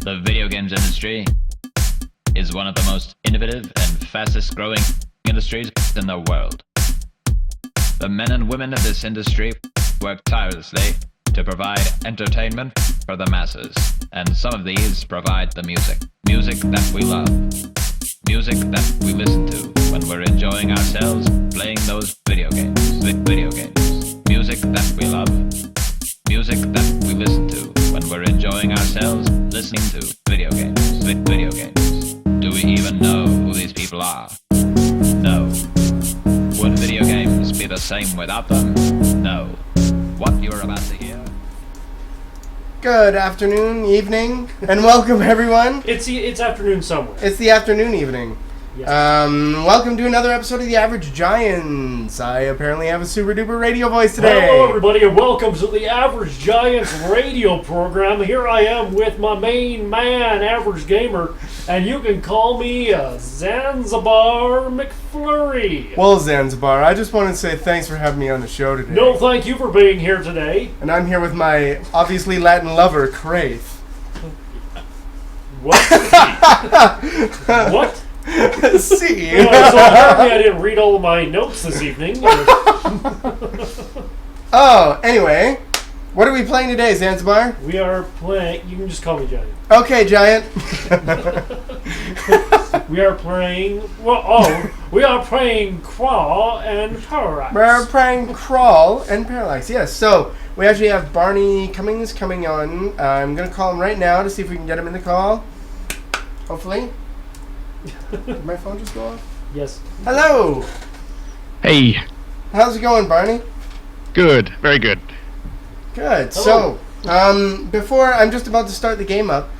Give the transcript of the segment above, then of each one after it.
The video games industry is one of the most innovative and fastest growing industries in the world. The men and women of this industry work tirelessly to provide entertainment for the masses, and some of these provide the music. Music that we love. Music that we listen to when we're enjoying ourselves playing those video games. Video games. Music that we love. Music that we listen to when we're enjoying ourselves listening to video games. Video games. Do we even know who these people are? No. Would video games be the same without them? No. What you're about to hear. Good afternoon, evening, and welcome everyone. It's afternoon somewhere. It's the afternoon evening. Yes. Welcome to another episode of The Average Giants. I apparently have a super duper radio voice today. Hello everybody and welcome to the Average Giants radio program. Here I am with my main man, Average Gamer, and you can call me Zanzibar McFlurry. Well, Zanzibar, I just want to say thanks for having me on the show today. No, thank you for being here today. And I'm here with my obviously Latin lover, Craith. What? What? See. So apparently I didn't read all of my notes this evening. Oh, anyway, what are we playing today, Zanzibar? We are playing. You can just call me Giant. Okay, Giant. We are playing. We are playing Crawl and Parallax. We're playing Crawl and Parallax. Yes, so we actually have Barney Cummings coming on. I'm going to call him right now to see if we can get him in the call. Hopefully. Did my phone just go off? Yes. Hello. Hey. How's it going, Barney? Good. Very good. Good. Hello. So, before I'm just about to start the game up,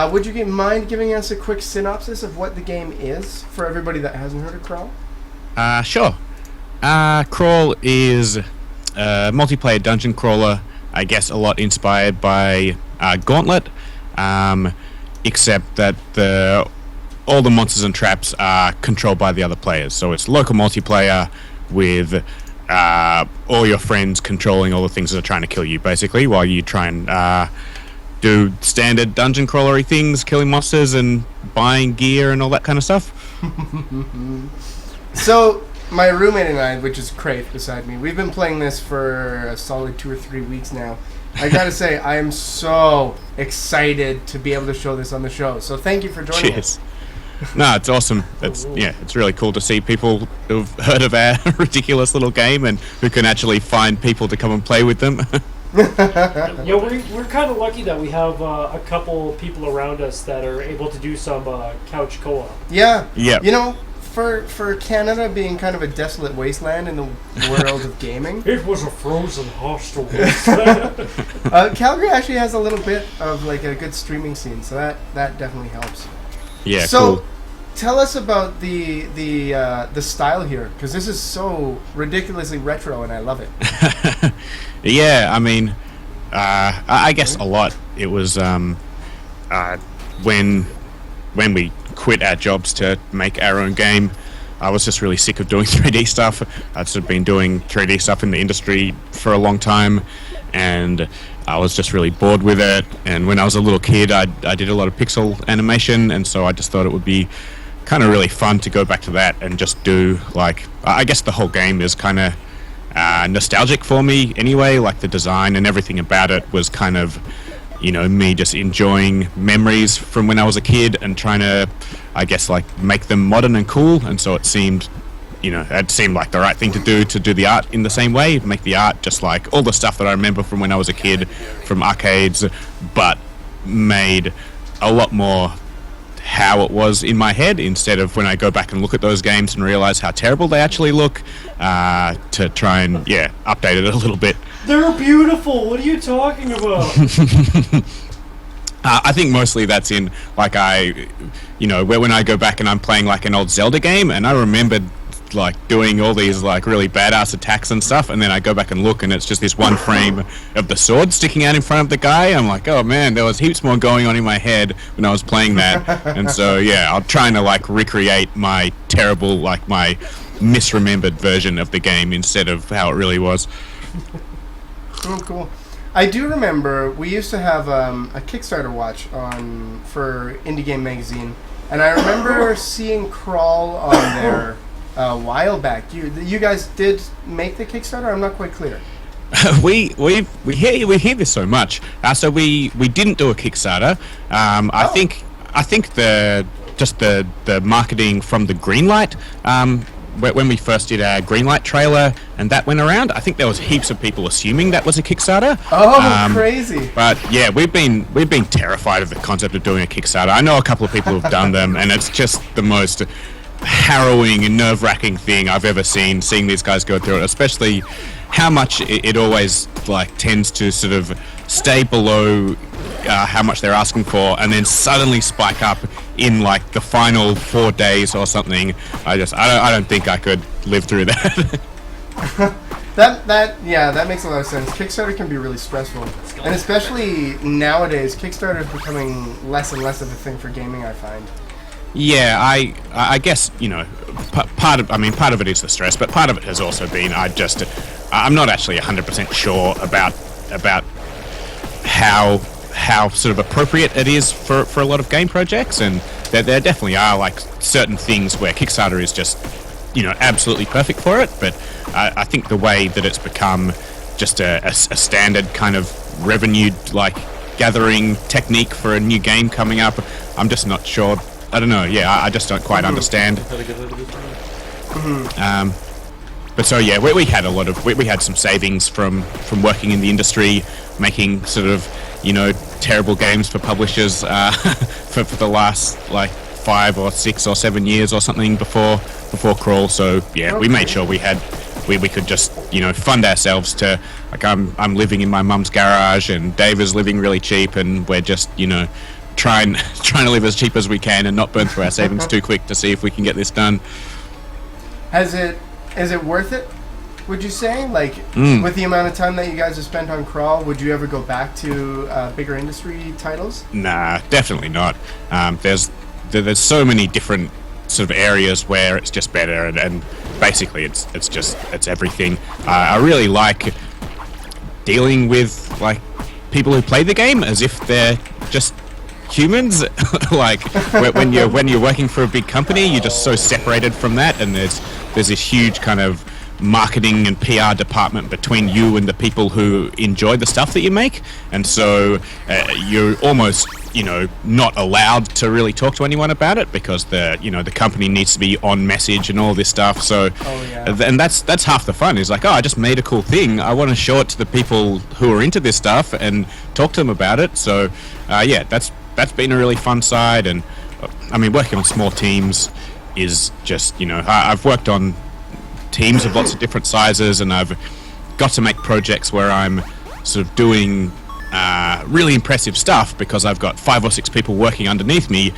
would you mind giving us a quick synopsis of what the game is for everybody that hasn't heard of Crawl? Sure. Crawl is a multiplayer dungeon crawler, I guess a lot inspired by Gauntlet, except that all the monsters and traps are controlled by the other players. So it's local multiplayer with all your friends controlling all the things that are trying to kill you, basically, while you try and do standard dungeon crawlery things, killing monsters and buying gear and all that kind of stuff. So, my roommate and I, which is Craith beside me, we've been playing this for a solid 2 or 3 weeks now. I gotta say, I am so excited to be able to show this on the show. So thank you for joining us. No, it's awesome. It's really cool to see people who've heard of our ridiculous little game and who can actually find people to come and play with them. Yeah, we're kind of lucky that we have a couple people around us that are able to do some couch co-op. Yeah. Yeah. You know, for Canada being kind of a desolate wasteland in the world of gaming. It was a frozen hostile wasteland. Calgary actually has a little bit of like a good streaming scene, so that definitely helps. Yeah, so, cool. Tell us about the style here, because this is so ridiculously retro, and I love it. Yeah, I mean, I guess a lot. It was when we quit our jobs to make our own game, I was just really sick of doing 3D stuff. I'd sort of been doing 3D stuff in the industry for a long time, and I was just really bored with it. And when I was a little kid, I did a lot of pixel animation, and so I just thought it would be kind of really fun to go back to that and just do, like, I guess the whole game is kind of nostalgic for me anyway. Like, the design and everything about it was kind of, you know, me just enjoying memories from when I was a kid and trying to, I guess, like, make them modern and cool. And so it seemed like the right thing to do the art in the same way, make the art just like all the stuff that I remember from when I was a kid from arcades, but made a lot more how it was in my head, instead of when I go back and look at those games and realize how terrible they actually look, to try and, update it a little bit. They're beautiful. What are you talking about? I think mostly that's in, like, when I go back and I'm playing like an old Zelda game, and I remembered like doing all these like really badass attacks and stuff, and then I go back and look and it's just this one frame of the sword sticking out in front of the guy. I'm like, oh man, there was heaps more going on in my head when I was playing that. And so I'm trying to like recreate my terrible, like my misremembered version of the game instead of how it really was. Oh, cool. I do remember we used to have a Kickstarter watch for Indie Game Magazine, and I remember seeing Crawl on there a while back. You guys did make the Kickstarter? I'm not quite clear. we hear this so much. So we didn't do a Kickstarter. I think the marketing from the Greenlight, when we first did our Greenlight trailer and that went around, I think there was heaps of people assuming that was a Kickstarter. Oh, crazy! But yeah, we've been terrified of the concept of doing a Kickstarter. I know a couple of people who've done them, and it's just the most harrowing and nerve-wracking thing I've ever seen. Seeing these guys go through it, especially how much it always tends to sort of stay below how much they're asking for, and then suddenly spike up in the final 4 days or something. I don't think I could live through that. That makes a lot of sense. Kickstarter can be really stressful, and especially nowadays, Kickstarter is becoming less and less of a thing for gaming, I find. Yeah, I guess part of it is the stress, but part of it has also been I'm not actually 100% sure about how sort of appropriate it is for a lot of game projects, and there definitely are certain things where Kickstarter is just absolutely perfect for it, but I think the way that it's become just a standard kind of revenue gathering technique for a new game coming up, I'm just not sure. I don't know. Yeah, I just don't quite understand. But so yeah, we had we had some savings from working in the industry, making sort of terrible games for publishers for the last 5 or 6 or 7 years or something before Crawl. So yeah, we made sure we could just fund ourselves to I'm living in my mum's garage and Dave is living really cheap, and we're just trying to live as cheap as we can and not burn through our savings too quick to see if we can get this done. Is it worth it, would you say? With the amount of time that you guys have spent on Crawl, would you ever go back to bigger industry titles? Nah, definitely not. There's so many different sort of areas where it's just better, and basically it's everything. I really like dealing with people who play the game as if they're just humans. When you're working for a big company, you're just so separated from that, and there's this huge kind of marketing and PR department between you and the people who enjoy the stuff that you make, and so you're almost not allowed to really talk to anyone about it because the company needs to be on message and all this stuff. So and that's half the fun, is I just made a cool thing, I want to show it to the people who are into this stuff and talk to them about it. So yeah, that's been a really fun side. And I mean, working on small teams is just I've worked on teams of lots of different sizes, and I've got to make projects where I'm sort of doing really impressive stuff because I've got 5 or 6 people working underneath me,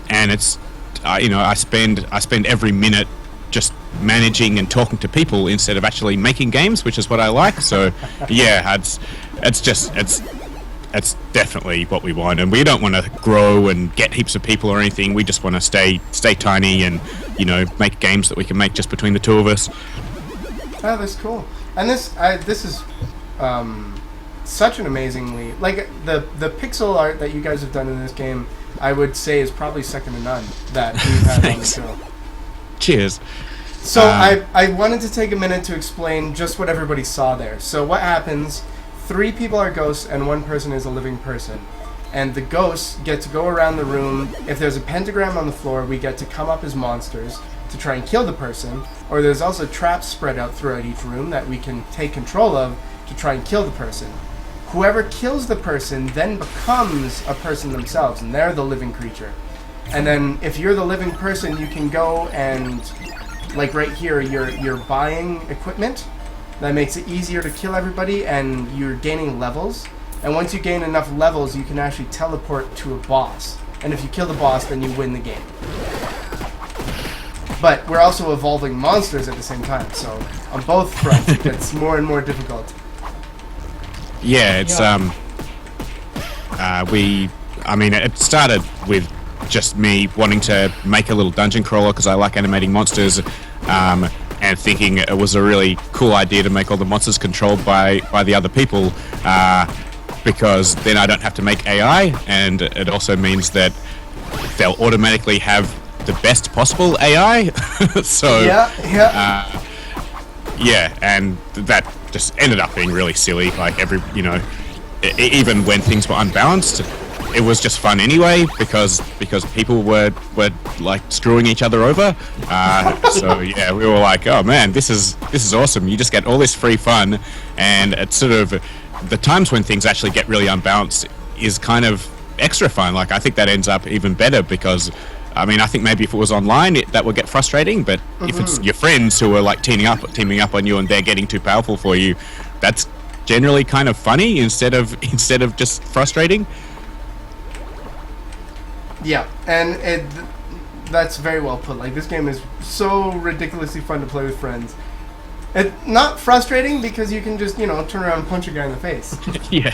and it's I spend every minute just managing and talking to people instead of actually making games, which is what I like. So yeah, it's definitely what we want, and we don't want to grow and get heaps of people or anything. We just want to stay tiny and make games that we can make just between the two of us. Oh, that's cool. And this is such an amazingly the pixel art that you guys have done in this game, I would say, is probably second to none that we've had on the show. Cheers. So I wanted to take a minute to explain just what everybody saw there. So what happens? 3 people are ghosts and 1 person is a living person. And the ghosts get to go around the room. If there's a pentagram on the floor, we get to come up as monsters to try and kill the person. Or there's also traps spread out throughout each room that we can take control of to try and kill the person. Whoever kills the person then becomes a person themselves, and they're the living creature. And then if you're the living person, you can go and, right here, you're buying equipment. That makes it easier to kill everybody, and you're gaining levels. And once you gain enough levels, you can actually teleport to a boss. And if you kill the boss, then you win the game. But we're also evolving monsters at the same time, so on both fronts it gets more and more difficult. Yeah, it's it started with just me wanting to make a little dungeon crawler because I like animating monsters, and thinking it was a really cool idea to make all the monsters controlled by the other people. because then I don't have to make AI, and it also means that they'll automatically have the best possible AI. So yeah, and that just ended up being really silly. Like even when things were unbalanced, it was just fun anyway because people were like screwing each other over. So yeah, we were like, oh man, this is awesome. You just get all this free fun, and it's sort of the times when things actually get really unbalanced is kind of extra fun. Like I think that ends up even better because I mean, I think maybe if it was online, that would get frustrating. But if it's your friends who are like teaming up on you and they're getting too powerful for you, that's generally kind of funny instead of just frustrating. Yeah, and that's very well put. Like, this game is so ridiculously fun to play with friends. It's not frustrating because you can just, turn around and punch a guy in the face. Yeah.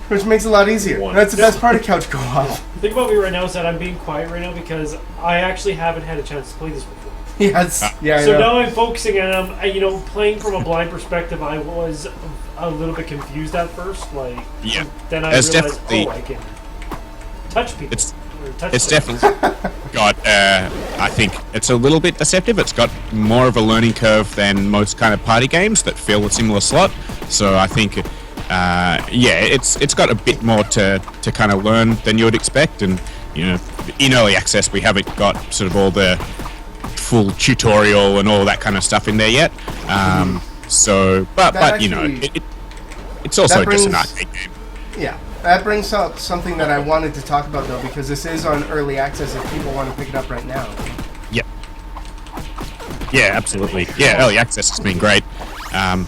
Which makes it a lot easier. That's the best part of couch co-op. The thing about me right now is that I'm being quiet right now because I actually haven't had a chance to play this before. Yes. Yeah. So now I'm focusing and playing from a blind perspective. I was a little bit confused at first. Like, yeah. Then I realized, I can touch people. It's definitely got, I think it's a little bit deceptive. It's got more of a learning curve than most kind of party games that fill a similar slot. So I think, it's got a bit more to kind of learn than you would expect. And, in early access, we haven't got sort of all the full tutorial and all that kind of stuff in there yet. It's also just an arcade game. Yeah. That brings up something that I wanted to talk about, though, because this is on early access if people want to pick it up right now. Yep. Yeah, absolutely. Yeah, early access has been great. I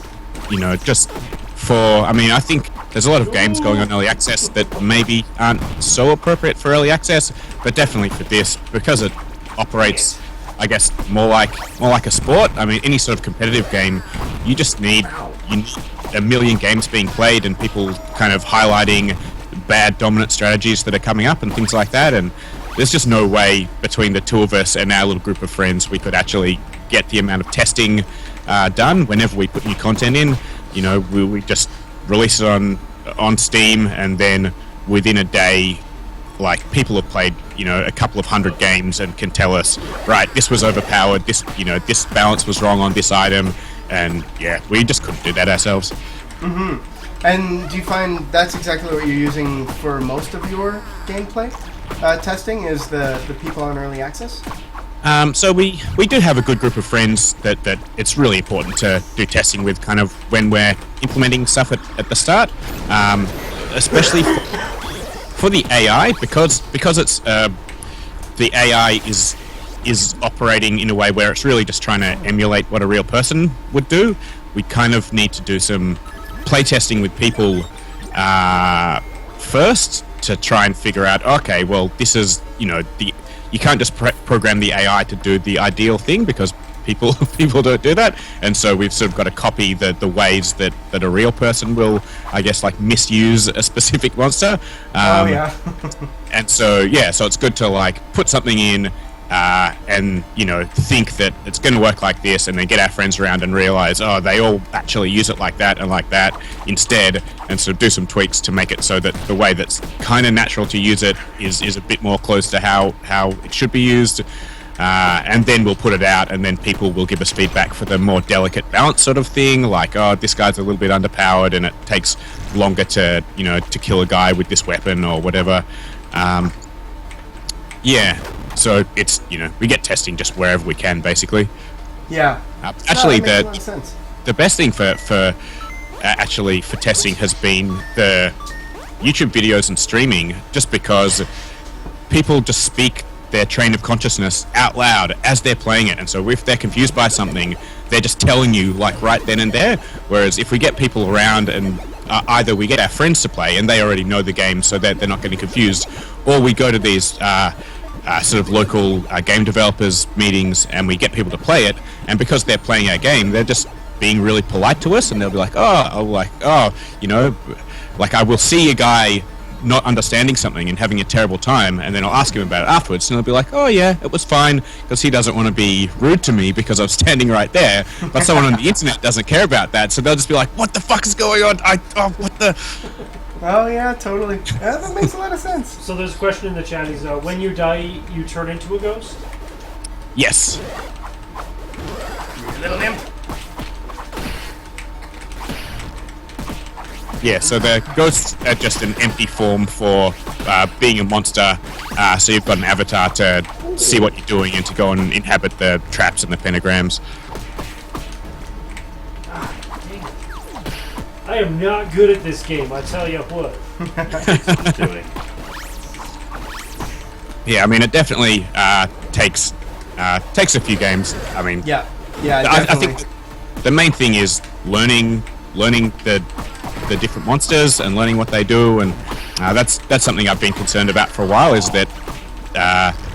think there's a lot of games going on early access that maybe aren't so appropriate for early access, but definitely for this, because it operates, I guess, more like a sport. I mean, any sort of competitive game, you need a million games being played and people kind of highlighting bad dominant strategies that are coming up and things like that, and there's just no way between the two of us and our little group of friends we could actually get the amount of testing done whenever we put new content in. We just release it on Steam, and then within a day, like, people have played a couple of hundred games and can tell us, right, this was overpowered, this balance was wrong on this item. And yeah, we just couldn't do that ourselves. And do you find that's exactly what you're using for most of your gameplay testing? Is the people on early access? So we do have a good group of friends that it's really important to do testing with, kind of when we're implementing stuff at the start, especially for the AI, because it's the AI is operating in a way where it's really just trying to emulate what a real person would do. We kind of need to do some playtesting with people first to try and figure out, okay, well, this is, you can't just program the AI to do the ideal thing, because people don't do that. And so we've sort of got to copy the ways that a real person will, I guess, like, misuse a specific monster. And so it's good to, like, put something in and think that it's going to work like this, and then get our friends around and realize, oh, they all actually use it like that and like that instead, and so do some tweaks to make it so that the way that's kind of natural to use it is a bit more close to how it should be used. And then we'll put it out, and then people will give us feedback for the more delicate balance sort of thing, like, oh, this guy's a little bit underpowered and it takes longer to kill a guy with this weapon or whatever. So it's, we get testing just wherever we can, basically. Yeah. Actually, that makes a lot of sense. The best thing for testing has been the YouTube videos and streaming, just because people just speak their train of consciousness out loud as they're playing it, and so if they're confused by something, they're just telling you, like, right then and there. Whereas if we get people around and either we get our friends to play and they already know the game, so that they're not getting confused, or we go to these sort of local game developers meetings and we get people to play it, and because they're playing our game, they're just being really polite to us, and they'll be like, I will see a guy not understanding something and having a terrible time, and then I'll ask him about it afterwards, and he'll be like, oh yeah, it was fine, because he doesn't want to be rude to me because I'm standing right there. But someone on the internet doesn't care about that, so they'll just be like, what the fuck is going on? Oh yeah, totally. Yeah, that makes a lot of sense. So there's a question in the chat: is when you die, you turn into a ghost? Yes. You little imp. Yeah, so the ghosts are just an empty form for being a monster. So you've got an avatar to see what you're doing and to go and inhabit the traps and the pentagrams. I am not good at this game, I tell you what. Yeah, I mean, it definitely takes a few games. I mean, Yeah, I definitely. think the main thing is learning the different monsters and learning what they do, and that's something I've been concerned about for a while. Is that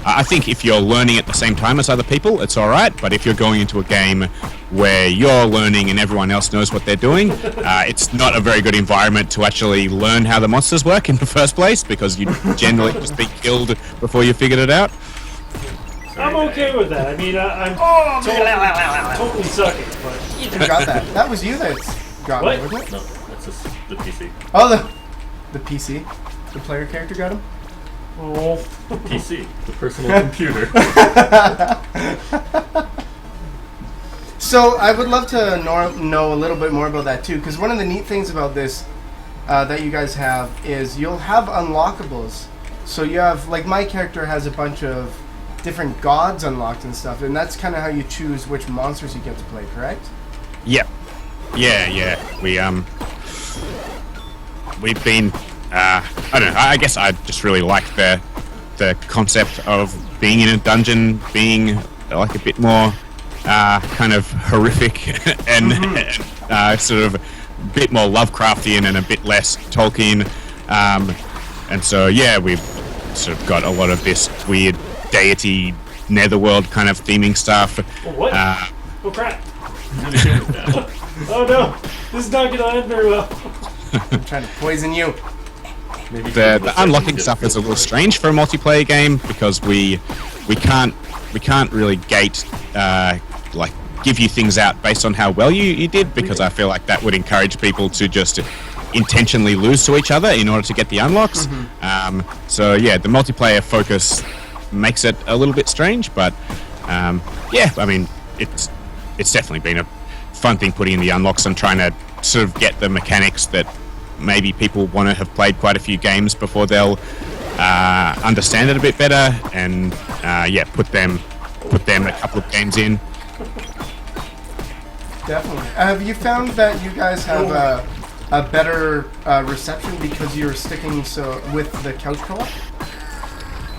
I think if you're learning at the same time as other people, it's all right. But if you're going into a game where you're learning and everyone else knows what they're doing, it's not a very good environment to actually learn how the monsters work in the first place, because you generally just be killed before you figured it out. I'm okay with that. I mean, I'm totally sucking, but... You got that. That was you that got What? it, wasn't it? No, that's just the PC. Oh, the PC. The player character got him? Oh. PC, the personal computer. So I would love to know a little bit more about that too, because one of the neat things about this that you guys have is you'll have unlockables. So you have, like, my character has a bunch of different gods unlocked and stuff, and that's kind of how you choose which monsters you get to play, correct? Yep. Yeah. We've been. I don't know. I guess I just really like the concept of being in a dungeon, being like a bit more kind of horrific and sort of a bit more Lovecraftian and a bit less Tolkien. And so yeah, we've sort of got a lot of this weird deity netherworld kind of theming stuff. What? Oh crap. Oh no, this is not going to end very well. I'm trying to poison you. Maybe The unlocking stuff is a little strange for a multiplayer game, because we can't really gate like give you things out based on how well you did, because I feel like that would encourage people to just intentionally lose to each other in order to get the unlocks. So yeah, the multiplayer focus makes it a little bit strange, but yeah, I mean, it's definitely been a fun thing putting in the unlocks and trying to sort of get the mechanics that maybe people want to have played quite a few games before they'll understand it a bit better, and yeah, put them a couple of games in. Definitely. Have you found that you guys have a better reception because you're sticking with the couch co-op?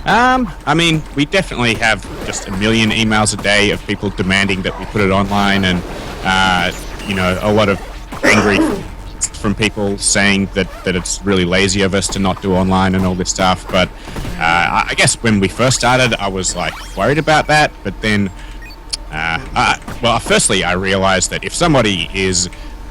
I mean, we definitely have just a million emails a day of people demanding that we put it online, and you know, a lot of angry from people saying that it's really lazy of us to not do online and all this stuff. But I guess when we first started, I was like worried about that. But then, well, firstly, I realized that if somebody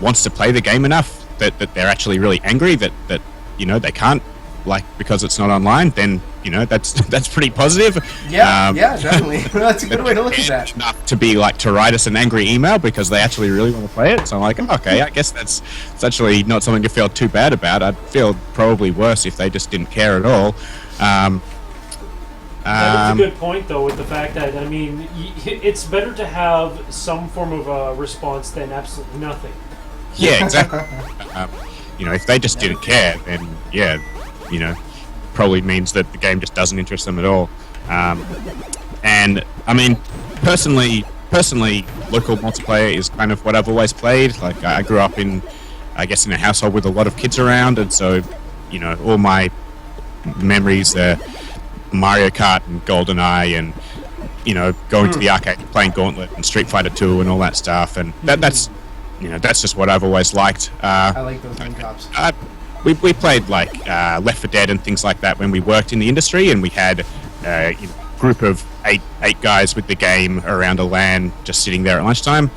wants to play the game enough that they're actually really angry that you know they can't, like, because it's not online, then you know that's pretty positive. Yeah, definitely. That's a good way to look at that. Enough to be like to write us an angry email because they actually really want to play it. So I'm like, okay, I guess it's actually not something to feel too bad about. I'd feel probably worse if they just didn't care at all. That is a good point, though, with the fact that, I mean, it's better to have some form of a response than absolutely nothing. Yeah, exactly. You know, if they just didn't care, then yeah, you know, probably means that the game just doesn't interest them at all. And I mean, personally, local multiplayer is kind of what I've always played. Like, I grew up in a household with a lot of kids around, and so, you know, all my memories are Mario Kart and GoldenEye, and you know, going to the arcade and playing Gauntlet and Street Fighter 2 and all that stuff. And that's just what I've always liked. I like those name drops. We played like Left 4 Dead and things like that when we worked in the industry, and we had a group of eight guys with the game around a LAN just sitting there at lunchtime.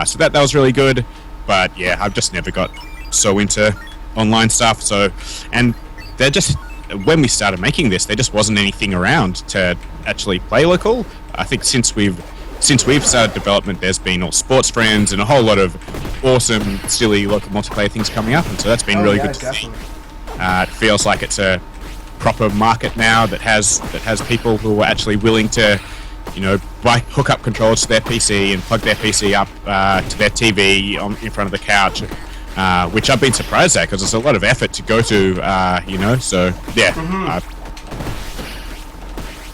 So that was really good. But yeah, I've just never got so into online stuff. So, and they're just, when we started making this, there just wasn't anything around to actually play local. I think since we've started development, there's been all Sports Friends and a whole lot of awesome, silly local multiplayer things coming up, and so that's been really good to definitely. see. It feels like it's a proper market now that has people who are actually willing to, hook up controllers to their PC and plug their PC up to their TV in front of the couch, which I've been surprised at because it's a lot of effort to go to, So yeah,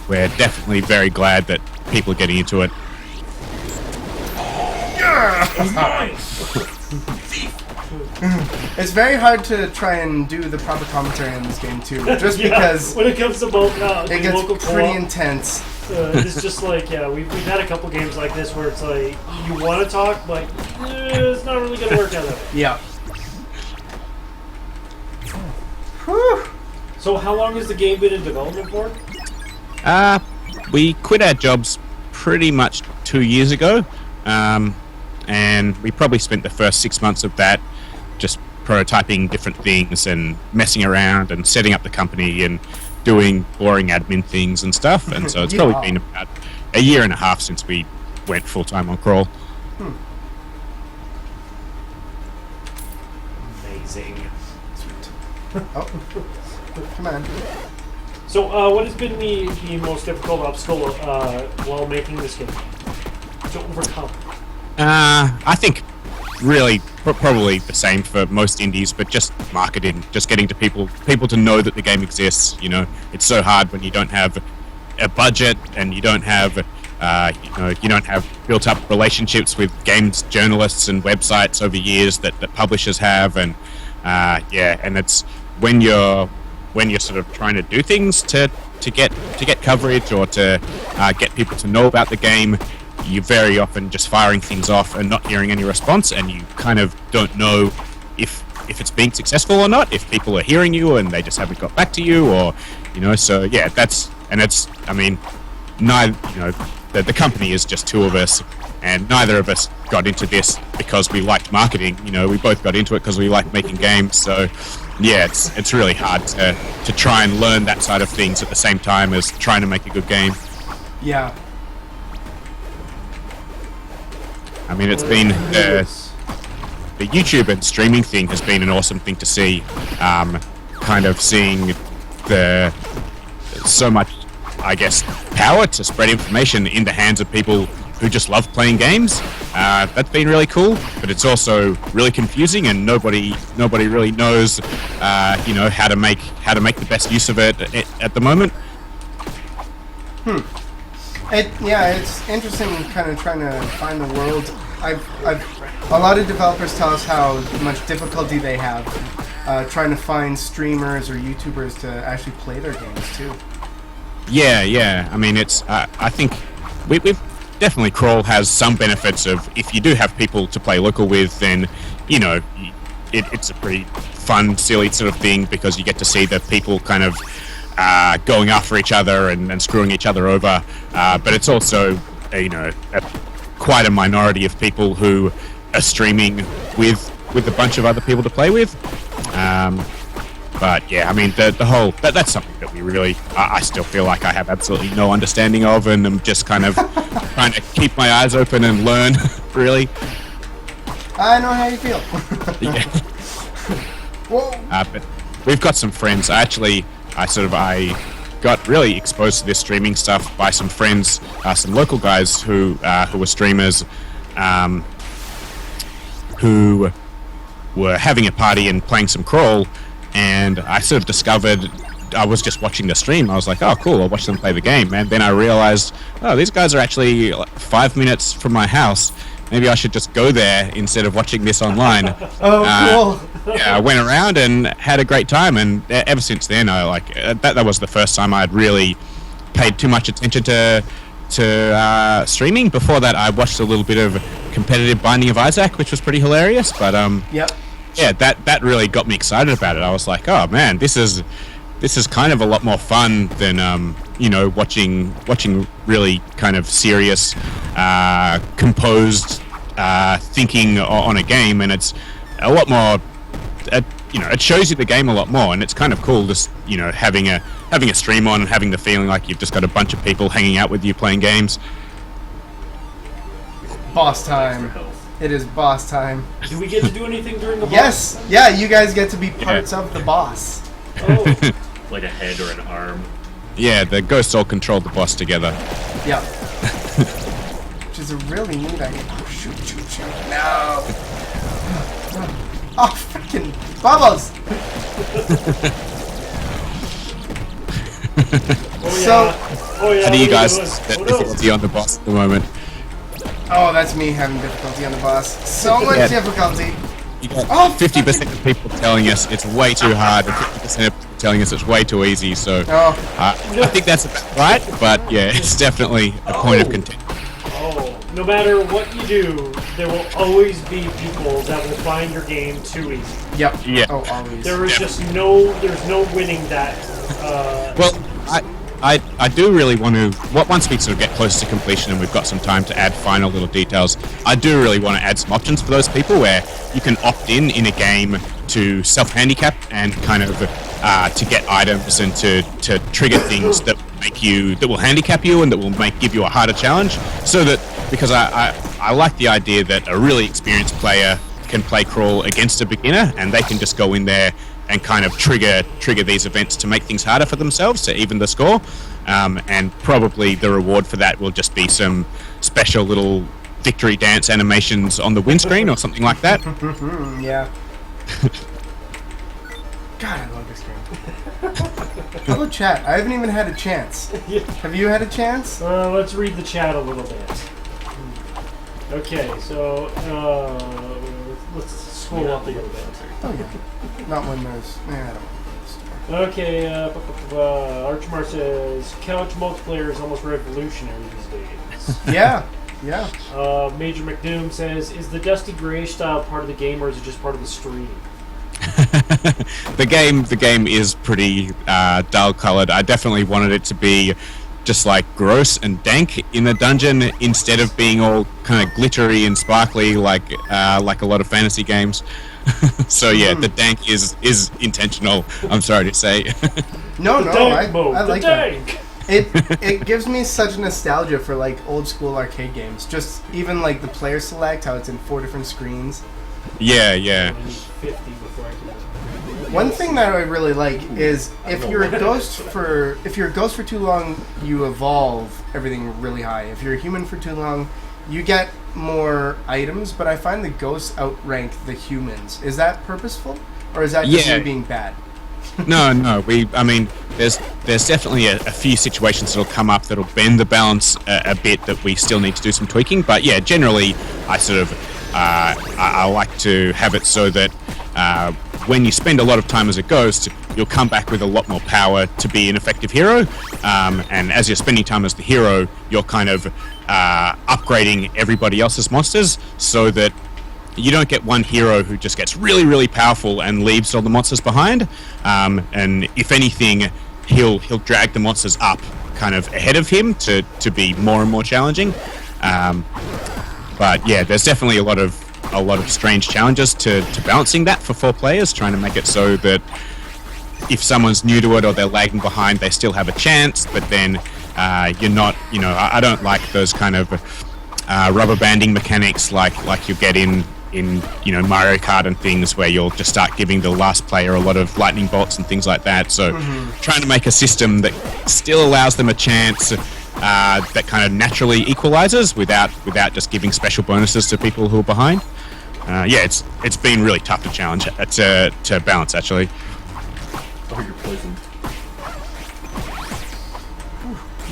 we're definitely very glad that people are getting into it. It's very hard to try and do the proper commentary on this game too, just because when it comes to both it gets local pretty co-op, intense. it's just like we've had a couple games like this where it's like you want to talk, but it's not really going to work out that way. Yeah. Whew. So how long has the game been in development for? We quit our jobs pretty much 2 years ago, and we probably spent the first 6 months of that just prototyping different things and messing around and setting up the company and doing boring admin things and stuff. And so it's probably been about a year and a half since we went full-time on Crawl. Amazing. Oh, come on. So what has been the most difficult obstacle while making this game to overcome? I think really probably the same for most indies, but just marketing, just getting to people to know that the game exists. It's so hard when you don't have a budget and you don't have you don't have built up relationships with games journalists and websites over years that publishers have, and and it's when you're sort of trying to do things to get coverage or to get people to know about the game, you're very often just firing things off and not hearing any response, and you kind of don't know if it's being successful or not, if people are hearing you and they just haven't got back to you, or so yeah, the company is just two of us, and neither of us got into this because we liked marketing. We both got into it because we liked making games. So yeah, it's really hard to try and learn that side of things at the same time as trying to make a good game. Yeah. I mean, it's been the YouTube and streaming thing has been an awesome thing to see. Kind of seeing so much, I guess, power to spread information in the hands of people who just love playing games. That's been really cool, but it's also really confusing, and nobody really knows, how to make the best use of it at the moment. It's interesting, kind of trying to find the world. A lot of developers tell us how much difficulty they have trying to find streamers or YouTubers to actually play their games too. Yeah. I mean, it's. I think we've definitely Crawl has some benefits of if you do have people to play local with, then it's a pretty fun, silly sort of thing because you get to see the people kind of going after each other and screwing each other over. But it's also quite a minority of people who are streaming with a bunch of other people to play with. But yeah, I mean, the whole that's something that we really I still feel like I have absolutely no understanding of, and I'm just kind of trying to keep my eyes open and learn. Really, I know how you feel. yeah. Whoa. But we've got some friends. I got really exposed to this streaming stuff by some friends, some local guys who were streamers, who were having a party and playing some Crawl, and I sort of discovered, I was just watching the stream, I was like, oh cool, I'll watch them play the game, and then I realized, oh, these guys are actually 5 minutes from my house, maybe I should just go there instead of watching this online. Oh, cool. Yeah, I went around and had a great time, and ever since then, that was the first time I'd really paid too much attention to streaming. Before that, I watched a little bit of competitive Binding of Isaac, which was pretty hilarious. But Yep. yeah, that really got me excited about it. I was like, oh man, this is kind of a lot more fun than watching really kind of serious, composed thinking on a game, and it's a lot more. It shows you the game a lot more, and it's kind of cool just having a stream on and having the feeling like you've just got a bunch of people hanging out with you playing games. Boss time. It is boss time. Do we get to do anything during the boss? Yes. Yeah, you guys get to be parts of the boss. Oh, Like a head or an arm. Yeah, the ghosts all control the boss together. Yeah. Which is a really neat idea. Oh, shoot. No! Oh, freaking bubbles! oh So- yeah. Oh yeah. How do you what guys doing? get Oh, no. difficulty on the boss at the moment? Oh, that's me having difficulty on the boss. So much Yeah. difficulty. You got Oh, 50% of people telling us it's way too hard, and 50% of people telling us it's way too easy. So Oh, I think that's about right, but yeah, it's definitely a point of contention. Oh, no matter what you do, there will always be people that will find your game too easy. yep. Yeah. Oh, always. There is Yeah. just there's no winning that. Well, I do really want to. Once we sort of get close to completion and we've got some time to add final little details, I do really want to add some options for those people where you can opt in a game to self-handicap and kind of to get items and to trigger things that will handicap you and that will give you a harder challenge. So that because I like the idea that a really experienced player can play crawl against a beginner and they can just go in there and kind of trigger these events to make things harder for themselves to even the score, and probably the reward for that will just be some special little victory dance animations on the windscreen or something like that. Yeah. God, I love this game. Hello, chat. I haven't even had a chance. Yeah. Have you had a chance? Let's read the chat a little bit. Okay, so let's scroll up a little bit. Oh, yeah. Not when there's... I don't know. Okay, Archmar says couch multiplayer is almost revolutionary these days. Yeah. Major McDoom says, is the Dusty Gray style part of the game or is it just part of the stream? The game is pretty dull colored. I definitely wanted it to be just like gross and dank in the dungeon instead of being all kind of glittery and sparkly like a lot of fantasy games. So yeah, the dank is intentional. I'm sorry to say. No, Dank mode, I like the that. dank. It gives me such nostalgia for like old school arcade games. Just even like the player select, how it's in 4 different screens. Yeah. I need 50 before I can. One thing that I really like is if you're a ghost for too long, you evolve everything really high. If you're a human for too long, you get more items, but I find the ghosts outrank the humans. Is that purposeful, or is that just Yeah. you being bad? No. I mean, there's definitely a few situations that'll come up that'll bend the balance a bit that we still need to do some tweaking. But yeah, generally, I sort of I like to have it so that when you spend a lot of time as a ghost, you'll come back with a lot more power to be an effective hero. And as you're spending time as the hero, you're kind of upgrading everybody else's monsters so that you don't get one hero who just gets really, really powerful and leaves all the monsters behind. And if anything, he'll drag the monsters up kind of ahead of him to be more and more challenging. But yeah, there's definitely a lot of strange challenges to balancing that for 4 players, trying to make it so that if someone's new to it or they're lagging behind, they still have a chance, but then you're not, I don't like those kind of rubber banding mechanics like you get in Mario Kart and things where you'll just start giving the last player a lot of lightning bolts and things like that. So trying to make a system that still allows them a chance that kind of naturally equalizes without just giving special bonuses to people who are behind. It's been really tough to challenge to balance actually. Oh, you're poisoned.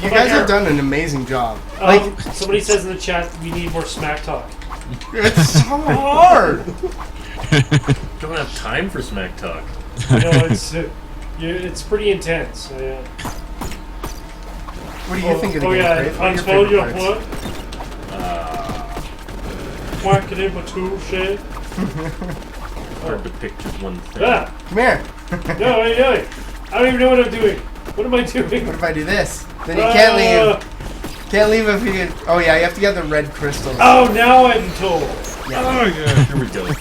You guys have done an amazing job. Somebody says in the chat we need more smack talk. It's so hard. Don't have time for smack talk. It's pretty intense. What do you think of the Oh game? yeah, Craig? What are your Unspell your favorite parts? what? Whack it in my tool shed. Hard to pick just one thing. Ah! Come here. No, wait. I don't even know what I'm doing. What am I doing? What if I do this? Then you can't leave. Can't leave if you. Oh yeah, you have to get the red crystals. Oh, now I'm told. Oh yeah, here we go.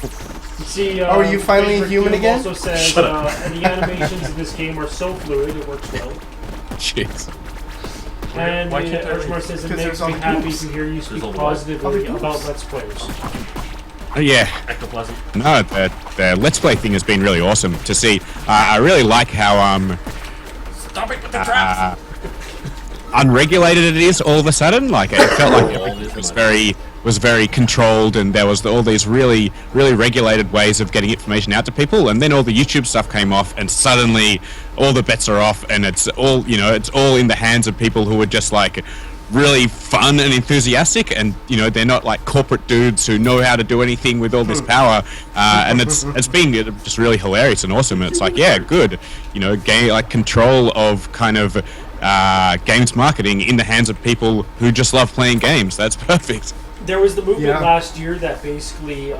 See, Oh, are you finally Fraser human Doom again? Also says, Shut up. and the animations in this game are so fluid, it works well. Jeez. And Why can't I read? Archmar says it 'Cause makes there's me all the happy groups. to hear you speak all the positively groups. about Let's Players. Yeah. Ectoplasm. No, the Let's Play thing has been really awesome to see. I really like how Stop it with the traps! unregulated it is all of a sudden. Like it felt like everything was very controlled, and there was all these really regulated ways of getting information out to people. And then all the YouTube stuff came off, and suddenly all the bets are off, and it's all it's all in the hands of people who are just like really fun and enthusiastic, and they're not like corporate dudes who know how to do anything with all this power, and it's been just really hilarious and awesome. And it's like, yeah, good, game like control of kind of games marketing in the hands of people who just love playing games. That's perfect. There was the movement last year that basically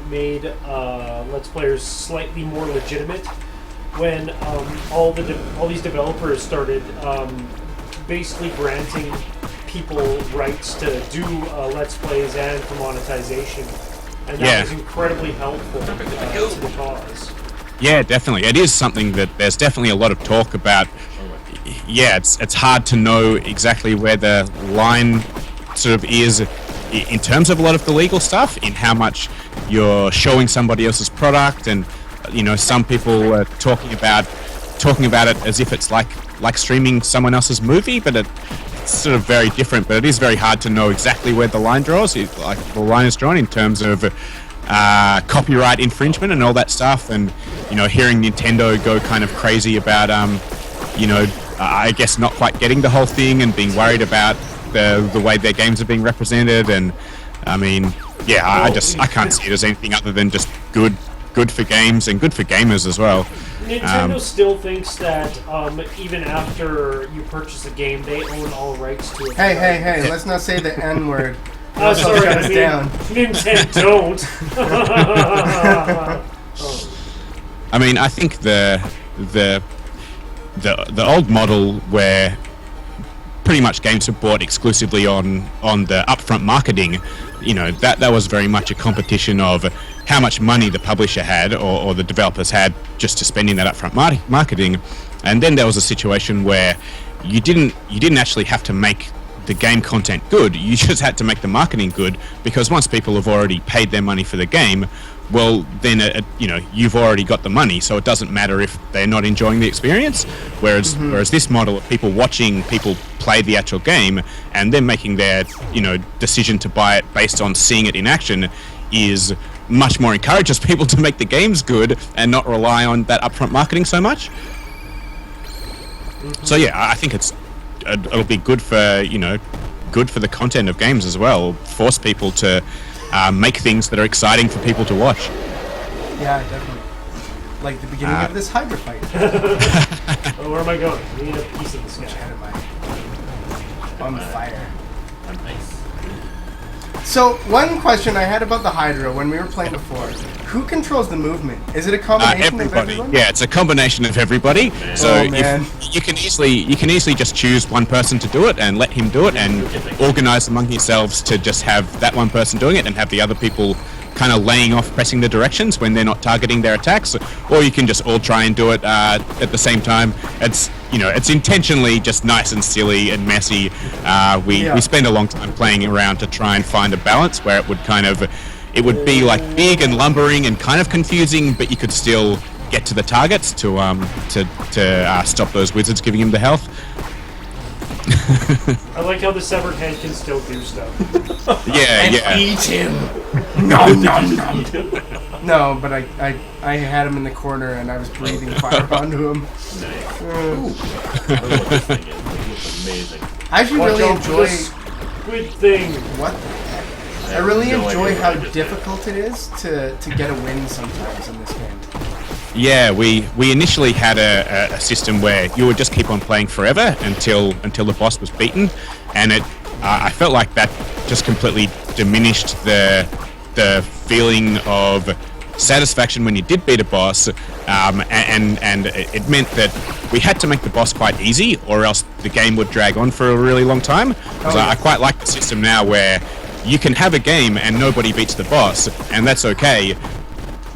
made Let's Players slightly more legitimate when all these developers started basically granting people rights to do Let's Plays and for monetization, and that was incredibly helpful to the cause. Yeah, definitely. It is something that there's definitely a lot of talk about. Yeah, it's hard to know exactly where the line sort of is in terms of a lot of the legal stuff, in how much you're showing somebody else's product, and some people are talking about it as if it's like streaming someone else's movie, but it's sort of very different. But it is very hard to know exactly where the line the line is drawn in terms of copyright infringement and all that stuff. And hearing Nintendo go kind of crazy about I guess not quite getting the whole thing and being worried about the way their games are being represented. And I mean, yeah, I can't see it as anything other than just good for games and good for gamers as well. Nintendo still thinks that even after you purchase a game, they own all rights to it. Hey, let's not say the N word. Oh, sorry, I mean, down. Nintendo don't. I mean, I think the old model where pretty much games were bought exclusively on the upfront marketing, that was very much a competition of how much money the publisher had or the developers had just to spend in that upfront marketing. And then there was a situation where you didn't actually have to make the game content good, you just had to make the marketing good, because once people have already paid their money for the game, well, then you've already got the money, so it doesn't matter if they're not enjoying the experience. Whereas this model of people watching people play the actual game and then making their decision to buy it based on seeing it in action is much more encourages people to make the games good and not rely on that upfront marketing so much. So yeah, I think it'll be good for the content of games as well. Force people to make things that are exciting for people to watch. Yeah, definitely. Like the beginning of this Hydra fight. Oh, where am I going? I need a piece of this guy. On fire. Nice. So, one question I had about the Hydra when we were playing before. Who controls the movement? Is it a combination of everyone? Yeah, it's a combination of everybody. So if you can easily just choose one person to do it and let him do it and organize among yourselves to just have that one person doing it and have the other people kind of laying off pressing the directions when they're not targeting their attacks, or you can just all try and do it at the same time. It's intentionally just nice and silly and messy. We spend a long time playing around to try and find a balance where it would be like big and lumbering and kind of confusing, but you could still get to the targets to stop those wizards giving him the health. I like how the severed head can still do stuff. Yeah. Eat him. No, but I had him in the corner and I was breathing fire onto him. Nice. I don't know what this thing is. It looks amazing. I actually really enjoy squid thing. What? I really enjoy how difficult it is to get a win sometimes in this game. Yeah, we initially had a system where you would just keep on playing forever until the boss was beaten, and I felt like that just completely diminished the feeling of satisfaction when you did beat a boss, and it meant that we had to make the boss quite easy, or else the game would drag on for a really long time. So I quite like the system now where you can have a game and nobody beats the boss, and that's okay.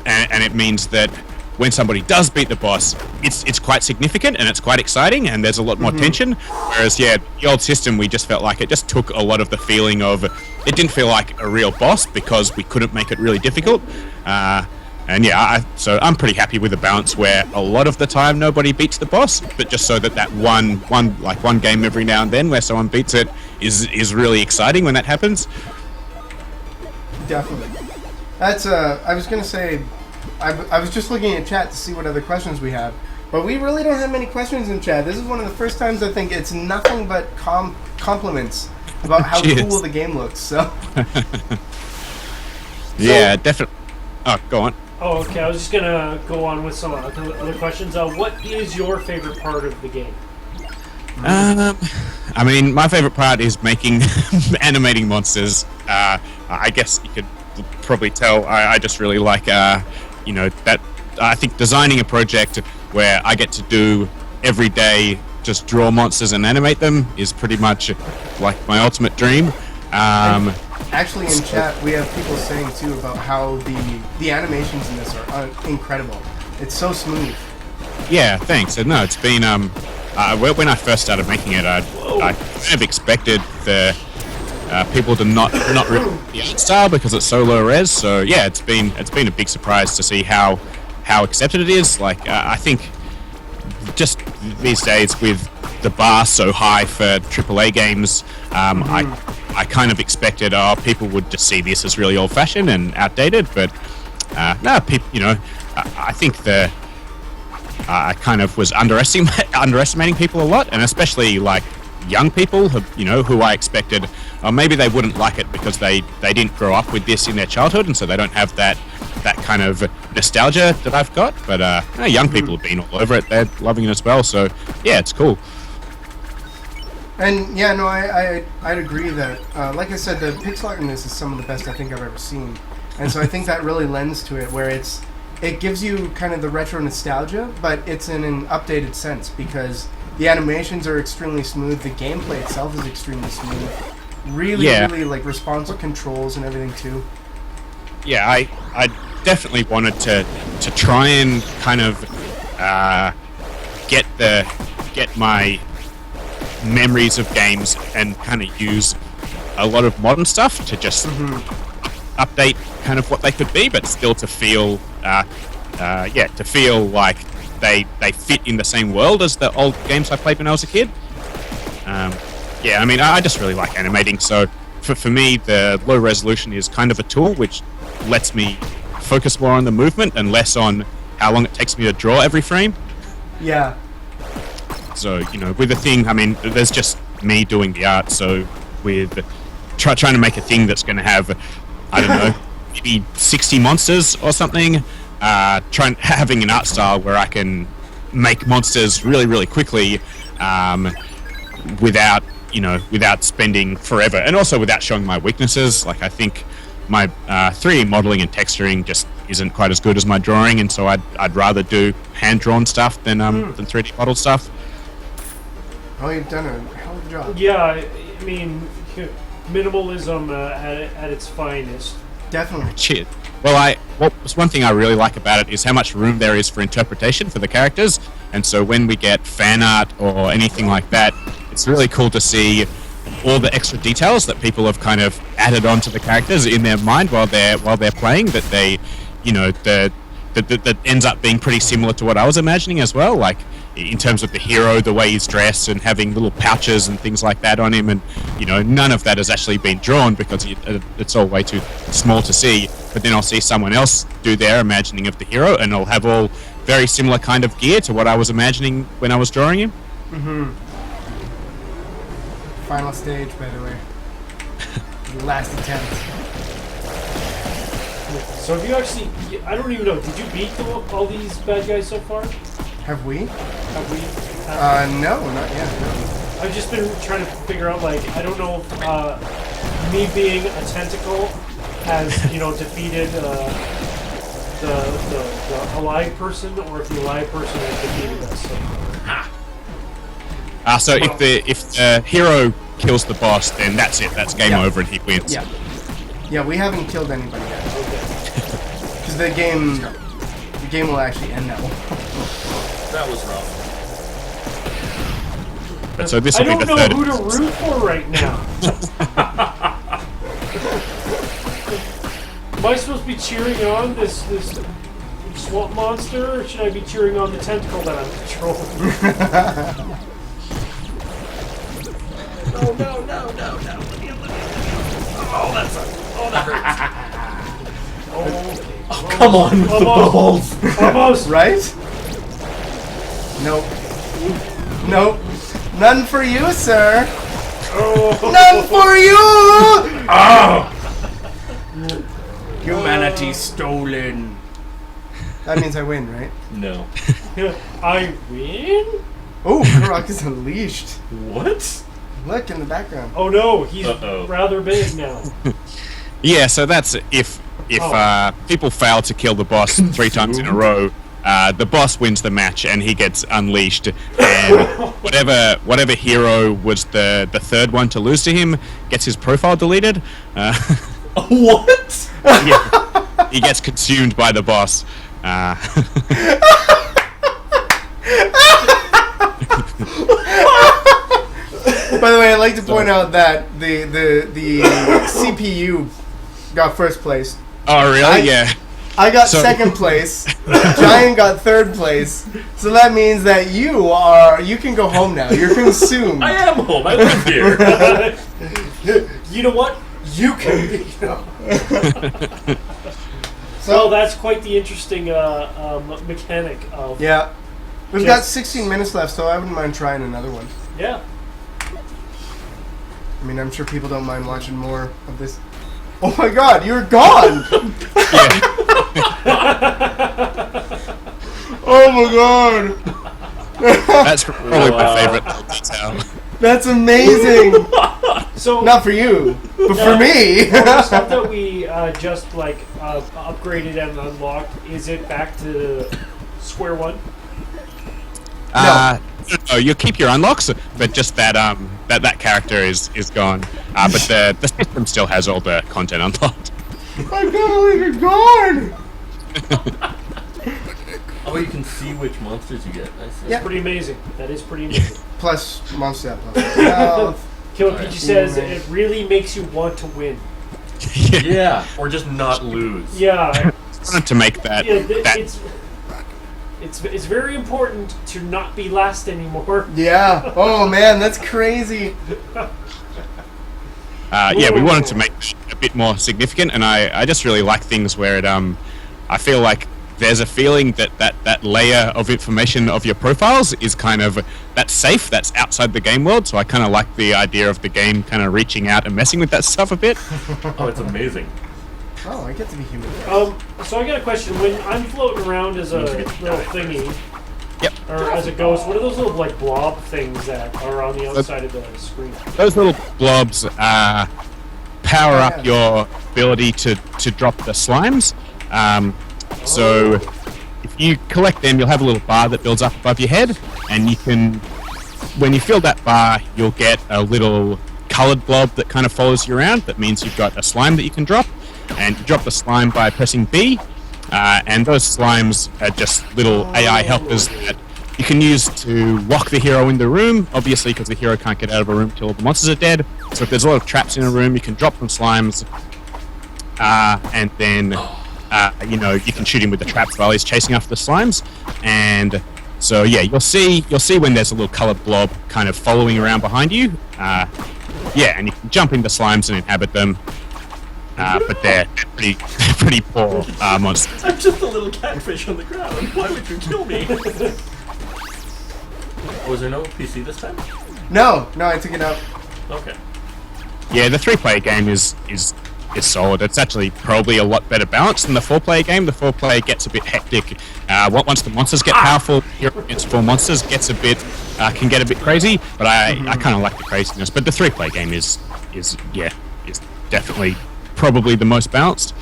And it means that when somebody does beat the boss, it's quite significant and it's quite exciting and there's a lot more tension. Whereas, the old system, we just felt like it just took a lot of the feeling of, it didn't feel like a real boss because we couldn't make it really difficult. So I'm pretty happy with the balance where a lot of the time nobody beats the boss, but just so that one game every now and then where someone beats it is really exciting when that happens. Definitely. That's I was gonna say, I was just looking at chat to see what other questions we have, but we really don't have many questions in chat. This is one of the first times I think it's nothing but compliments about how cool the game looks. So. Yeah, definitely. Oh, go on. Oh, okay. I was just gonna go on with some other questions. What is your favorite part of the game? I mean, my favorite part is animating monsters. I guess you could probably tell. I just really like, that. I think designing a project where I get to do every day, just draw monsters and animate them, is pretty much like my ultimate dream. Actually, in chat, we have people saying too about how the animations in this are incredible. It's so smooth. Yeah, thanks. No, it's been when I first started making it, I kind of expected the people to not really the art style because it's so low res. So yeah, it's been a big surprise to see how accepted it is. Like I think just these days with the bar so high for AAA games, I kind of expected people would just see this as really old-fashioned and outdated, but no, people, I think I kind of was underestimating people a lot, and especially like young people who I expected maybe they wouldn't like it because they didn't grow up with this in their childhood, and so they don't have that kind of nostalgia that I've got. But young people have been all over it; they're loving it as well. So yeah, it's cool. And yeah, no, I'd agree that, like I said, the pixel art in this is some of the best I think I've ever seen, and so I think that really lends to it, where it gives you kind of the retro nostalgia, but it's in an updated sense because the animations are extremely smooth, the gameplay itself is extremely smooth, really like responsive controls and everything too. Yeah, I definitely wanted to try and kind of get my memories of games and kind of use a lot of modern stuff to just update kind of what they could be, but still to feel like they fit in the same world as the old games I played when I was a kid. I mean, I just really like animating, so for me the low resolution is kind of a tool which lets me focus more on the movement and less on how long it takes me to draw every frame. Yeah. So, with the thing, I mean, there's just me doing the art, so with trying to make a thing that's going to have, I don't know, maybe 60 monsters or something, having an art style where I can make monsters really, really quickly without spending forever, and also without showing my weaknesses. Like, I think my 3D modeling and texturing just isn't quite as good as my drawing, and so I'd rather do hand-drawn stuff than 3D model stuff. Oh, you've done a hell of a job. Yeah, I mean, minimalism at its finest. Definitely. Cheers. Well, one thing I really like about it is how much room there is for interpretation for the characters, and so when we get fan art or anything like that, it's really cool to see all the extra details that people have kind of added onto the characters in their mind while they're playing, that they, that ends up being pretty similar to what I was imagining as well, like in terms of the hero, the way he's dressed and having little pouches and things like that on him, and none of that has actually been drawn because it's all way too small to see. But then I'll see someone else do their imagining of the hero, and it'll have all very similar kind of gear to what I was imagining when I was drawing him. Final stage, by the way. The last attempt. So have you actually, I don't even know, did you beat all these bad guys so far? Have we? No, not yet. No. I've just been trying to figure out, like, I don't know if me being a tentacle has, defeated the alive person, or if the alive person has defeated us so far. So if the hero kills the boss, then that's it. That's game over, and he wins. Yeah, we haven't killed anybody yet. Because the game game will actually end now. That was rough. So this I will be don't the know third. who to root for right now. Am I supposed to be cheering on this swamp monster, or should I be cheering on the tentacle that I'm controlling? No. Oh, that sucks. Oh, that hurts. Oh, come on with the balls. Almost. Right? Nope. Nope. None for you, sir. None for you! Humanity stolen. That means I win, right? No. I win? Oh, Rock is unleashed. What? Look in the background. Oh no, he's Uh-oh. rather big now. Yeah, so that's if people fail to kill the boss 3 times in a row, the boss wins the match and he gets unleashed. And whatever hero was the third one to lose to him gets his profile deleted. What? Yeah, he gets consumed by the boss. By the way, I'd like to point out that the CPU got first place. Oh, really? Yeah. I got So- second place. Giant got third place. So that means that you can go home now. You're consumed. I am home. I live here. You know what? You can be. So Well, that's quite the interesting mechanic of. yeah, we've got Just- 16 minutes left, so I wouldn't mind trying another one. Yeah. I mean, I'm sure people don't mind watching more of this. Oh my God, you're gone! Oh my God, That's probably my favorite little detail. that's amazing. So Not for you, but for me. the stuff that we just upgraded and unlocked, is it back to square one? No, you'll keep your unlocks, but just that that character is gone. But the system still has all the content unlocked. I can't believe you're gone. Oh, you can see which monsters you get. I see. Yeah. Pretty amazing. That is pretty amazing. Plus monster plus health. Killer PG says it really makes you want to win. Yeah, or just not lose. Yeah. I wanted to make that. Yeah, that it's very important to not be last anymore. Yeah. Oh man, that's crazy. yeah, we wanted to make it a bit more significant, and I just really like things where it I feel like there's a feeling that layer of information of your profiles is kind of that's safe, that's outside the game world. So I kind of like the idea of the game kind of reaching out and messing with that stuff a bit. Oh, it's amazing. Oh, I get to be human. So I got a question. When I'm floating around as a little thingy, Yep. or as a ghost, what are those little like blob things that are on the outside of the screen? Those little blobs power up your ability to drop the slimes. So if you collect them, you'll have a little bar that builds up above your head, and you can, when you fill that bar, you'll get a little colored blob that kind of follows you around. That means you've got a slime that you can drop, and you drop the slime by pressing B, and those slimes are just little AI helpers that you can use to lock the hero in the room, obviously because the hero can't get out of a room till all the monsters are dead. So if there's a lot of traps in a room, you can drop some slimes, and then you can shoot him with the traps while he's chasing after the slimes. And so yeah, you'll see when there's a little colored blob kind of following around behind you. Yeah, and you can jump into slimes and inhabit them. But they're pretty poor monsters. I'm just a little catfish on the ground. Why would you kill me? Was there no PC this time? No, I took it out. Okay. Yeah, the 3-player game is solid. It's actually probably a lot better balanced than the 4-player game. The 4-player gets a bit hectic. Once the monsters get powerful, hero against 4 monsters can get a bit crazy. But I kind of like the craziness. But the 3-player game is definitely probably the most balanced.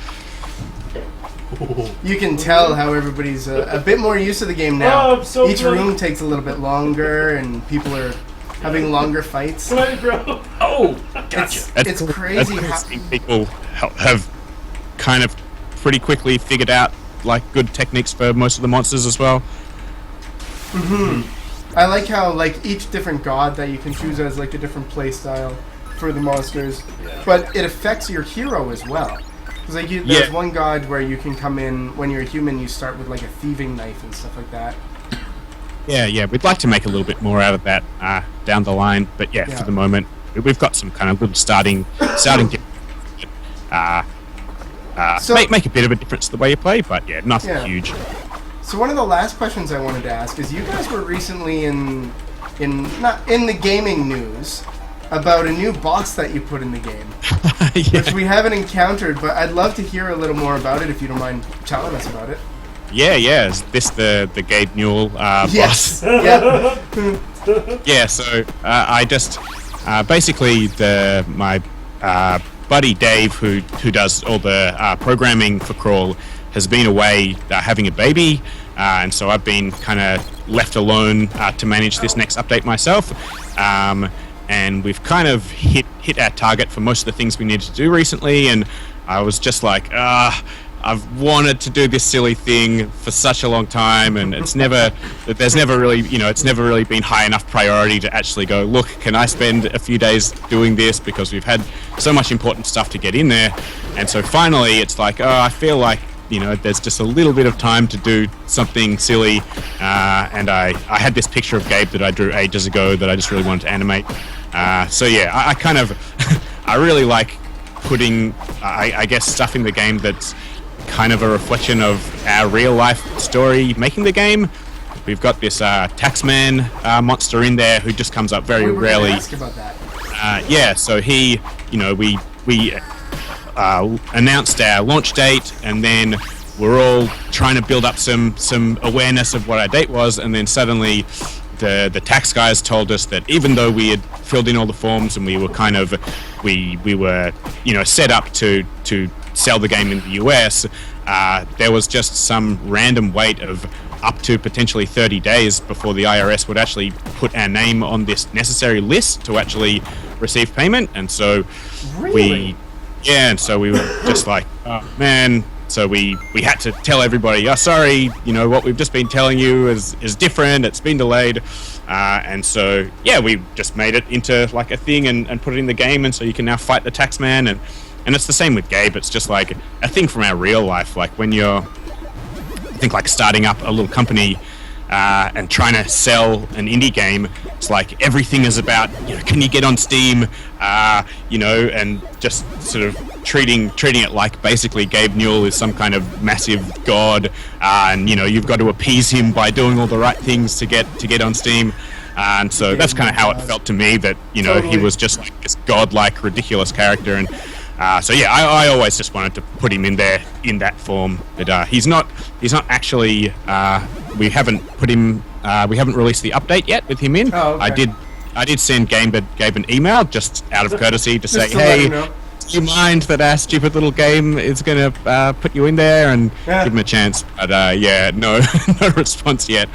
You can tell how everybody's a bit more used to the game now. Oh, I'm so Each glad. room takes a little bit longer, and people are having longer fights. Right, bro. Oh, gotcha. It's crazy That's how. seeing people have kind of pretty quickly figured out like good techniques for most of the monsters as well. I like how like each different god that you can choose as like a different play style for the monsters, but it affects your hero as well. Because like there's one god where you can come in when you're a human, you start with like a thieving knife and stuff like that. Yeah, we'd like to make a little bit more out of that down the line, but for the moment, we've got some kind of little starting make a bit of a difference to the way you play, but nothing huge. So one of the last questions I wanted to ask is, you guys were recently not in the gaming news about a new boss that you put in the game, which we haven't encountered, but I'd love to hear a little more about it if you don't mind telling us about it. Yeah. Is this the Gabe Newell yes. boss? Yeah. So I just basically my buddy Dave, who does all the programming for Crawl, has been away having a baby, and so I've been kind of left alone to manage this next update myself. And we've kind of hit our target for most of the things we needed to do recently, and I was just like, I've wanted to do this silly thing for such a long time, and it's never really been high enough priority to actually go, look, can I spend a few days doing this, because we've had so much important stuff to get in there. And so finally it's like, I feel like, there's just a little bit of time to do something silly, and I had this picture of Gabe that I drew ages ago that I just really wanted to animate. I kind of I really like putting I guess stuff in the game that's kind of a reflection of our real life story making the game. We've got this taxman monster in there who just comes up very rarely. Ask about that. So he, we announced our launch date, and then we're all trying to build up some awareness of what our date was, and then suddenly the tax guys told us that even though we had filled in all the forms and we were kind of we were set up to sell the game in the US, there was just some random wait of up to potentially 30 days before the IRS would actually put our name on this necessary list to actually receive payment. And so we were just like, oh man. So we had to tell everybody, sorry, what we've just been telling you is different, it's been delayed. And so, we just made it into like a thing and put it in the game, and so you can now fight the taxman. And it's the same with Gabe. It's just like a thing from our real life. Like when you're, I think, like starting up a little company and trying to sell an indie game, it's like everything is about, can you get on Steam, and just sort of treating it like basically Gabe Newell is some kind of massive god, and you've got to appease him by doing all the right things to get on Steam. And so that's kind of how it felt to me, that he was just like this godlike, ridiculous character. And I always just wanted to put him in there in that form. But he's not actually. We haven't put him. We haven't released the update yet with him in. Oh, okay. I did send Gabe an email just out of courtesy to say, to let hey, him know. do you mind that our stupid little game is going to put you in there, and give him a chance. But no response yet.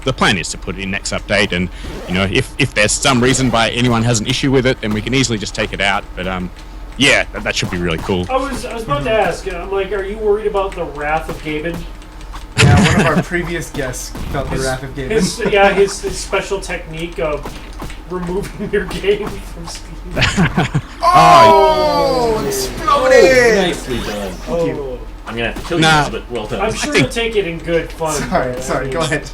The plan is to put it in next update, and if there's some reason why anyone has an issue with it, then we can easily just take it out. But that should be really cool. I was about to ask. I'm like, are you worried about the wrath of Gaben? Yeah, one of our previous guests felt the wrath of Gaben. His special technique of removing your game from Steam. Exploded! Nicely done. Thank you. I'm gonna have to kill you now, but well done. I'm sure you'll take it in good fun. Sorry, go ahead.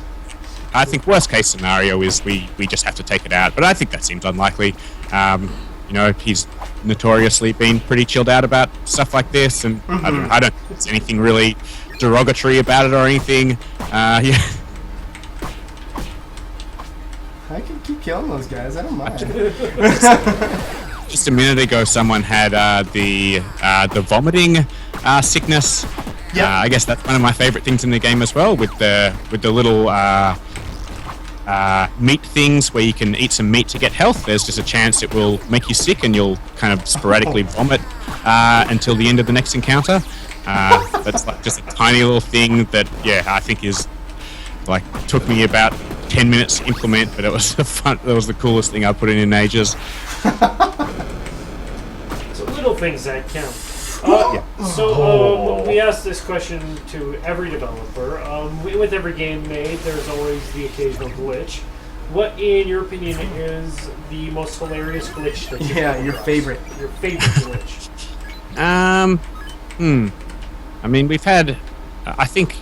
I think worst case scenario is we just have to take it out, but I think that seems unlikely. He's notoriously been pretty chilled out about stuff like this, and I don't think there's anything really derogatory about it or anything. I can keep killing those guys. I don't mind. Just a minute ago, someone had the vomiting sickness. Yep. I guess that's one of my favorite things in the game as well, with the little meat things where you can eat some meat to get health. There's just a chance it will make you sick, and you'll kind of sporadically vomit until the end of the next encounter. That's like just a tiny little thing that I think is like took me about 10 minutes to implement, but it was the coolest thing I put in ages. So little things that count. We asked this question to every developer. With every game made, there's always the occasional glitch. What, in your opinion, is the most hilarious glitch that you've come your across? favorite. Your favorite glitch. I mean, we've had, I think,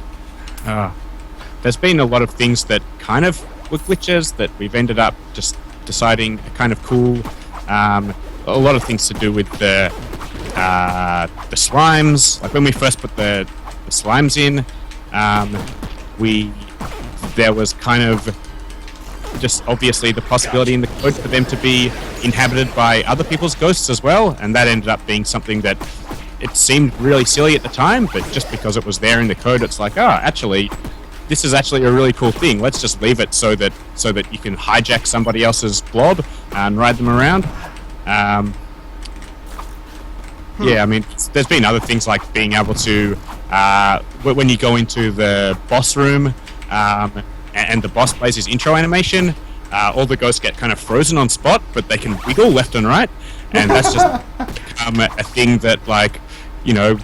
there's been a lot of things that kind of were glitches that we've ended up just deciding are kind of cool. A lot of things to do with the slimes. Like when we first put the slimes in, there was kind of just obviously the possibility in the code for them to be inhabited by other people's ghosts as well, and that ended up being something that it seemed really silly at the time, but just because it was there in the code, it's like, actually, this is actually a really cool thing. Let's just leave it so that you can hijack somebody else's blob and ride them around. Yeah, I mean, there's been other things like being able to, when you go into the boss room, and the boss plays his intro animation, all the ghosts get kind of frozen on spot, but they can wiggle left and right, and that's just become a thing that, like, you know,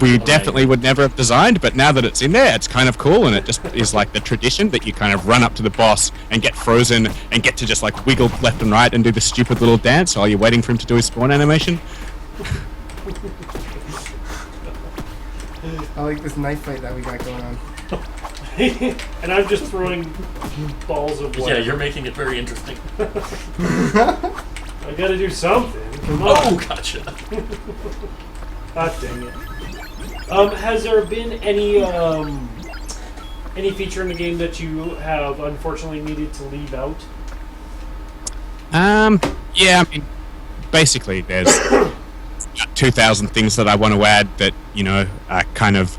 we definitely would never have designed, but now that it's in there, it's kind of cool, and it just is like the tradition that you kind of run up to the boss and get frozen and get to just like wiggle left and right and do the stupid little dance while you're waiting for him to do his spawn animation. I like this knife fight that we got going on. And I'm just throwing balls of Yeah, you're making it very interesting. I gotta do something. Come on. Oh, gotcha. God dang it. Has there been any feature in the game that you have unfortunately needed to leave out? Yeah, I mean, basically there's 2,000 things that I want to add that, you know, are kind of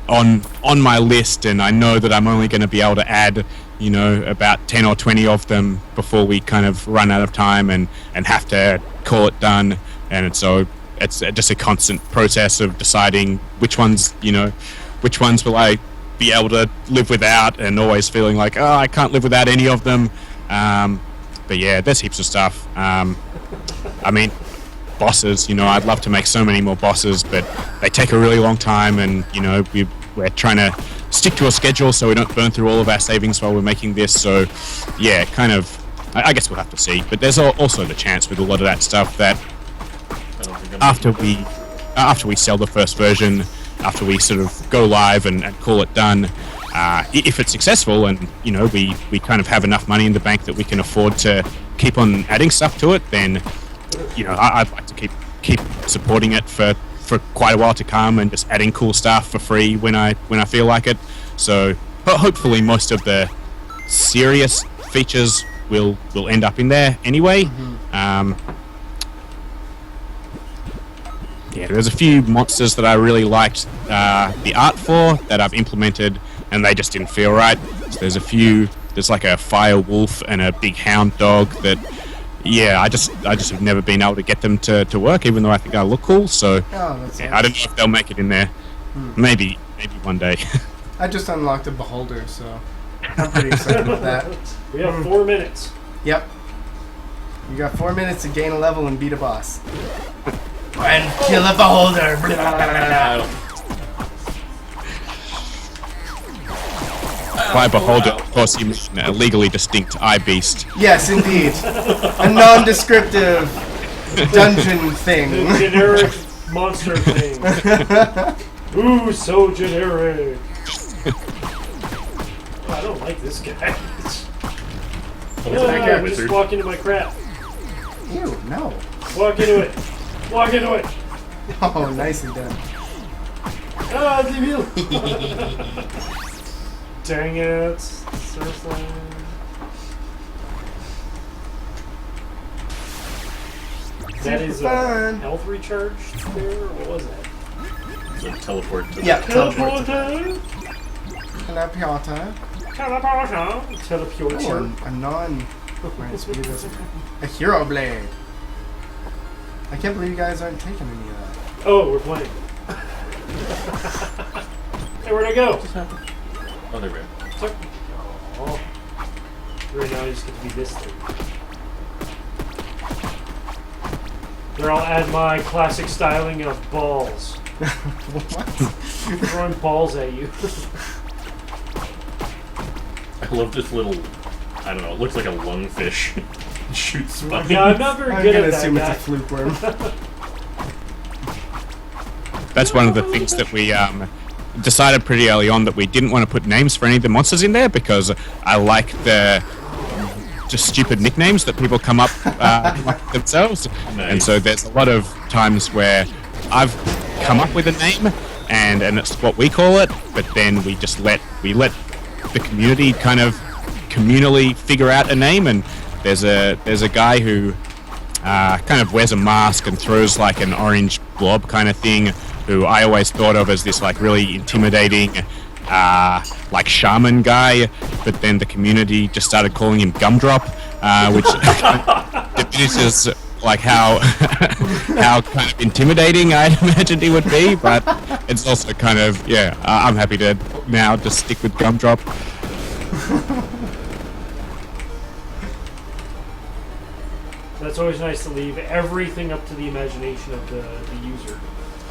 on my list, and I know that I'm only going to be able to add, you know, about 10 or 20 of them before we kind of run out of time and have to call it done. And so it's just a constant process of deciding which ones will I be able to live without, and always feeling like, I can't live without any of them. But yeah, there's heaps of stuff. I mean, bosses, you know, I'd love to make so many more bosses, but they take a really long time, and, you know, we're trying to stick to a schedule so we don't burn through all of our savings while we're making this. So yeah, kind of, I guess we'll have to see. But there's also the chance with a lot of that stuff that after we sell the first version, after we sort of go live and call it done, if it's successful and, you know, we kind of have enough money in the bank that we can afford to keep on adding stuff to it, then, you know, I'd like to keep supporting it for quite a while to come, and just adding cool stuff for free when I feel like it. So hopefully most of the serious features will end up in there anyway. Yeah, there's a few monsters that I really liked the art for that I've implemented, and they just didn't feel right. So there's like a fire wolf and a big hound dog that, yeah, I just have never been able to get them to work, even though I think they look cool. So That's yeah, I don't know if they'll make it in there. Maybe one day. I just unlocked a beholder, so I'm pretty excited about that. We have 4 minutes. Yep. You got 4 minutes to gain a level and beat a boss. And kill a beholder. By beholder, of course, you mean a legally distinct eye beast. Yes, indeed. A non-descriptive dungeon thing. The generic monster thing. Ooh, so generic. I don't like this guy. We just walk into my crap. Ew, no. Walk into it. Walk into it. Oh, nicely done. Ah, leave you. Dang it. Seriously. That is fun. Health recharge there? Or what was that? So teleport to Teleporter. Teleporter. Teleporter. Oh, a non... A hero blade. I can't believe you guys aren't taking any of that. Oh, we're playing. Hey, where'd I go? Oh, there we go. Oh. Right now I just get to be this thing. There I'll add my classic styling of balls. What? Throwing balls at you. I love this little, I don't know, it looks like a lungfish. It shoots spines. Yeah, I'm not very I'm good gonna at that assume it's guy. a fluke worm. That's one of the things that we decided pretty early on, that we didn't want to put names for any of the monsters in there, because I like the just stupid nicknames that people come up themselves. Nice. And so there's a lot of times where I've come up with a name and it's what we call it, but then we just let the community kind of communally figure out a name. And there's a guy who kind of wears a mask and throws like an orange blob kind of thing, who I always thought of as this like really intimidating like shaman guy, but then the community just started calling him Gumdrop, which diminishes like how kind of intimidating I'd imagined he would be, but it's also kind of I'm happy to now just stick with Gumdrop. That's always nice to leave everything up to the imagination of the user.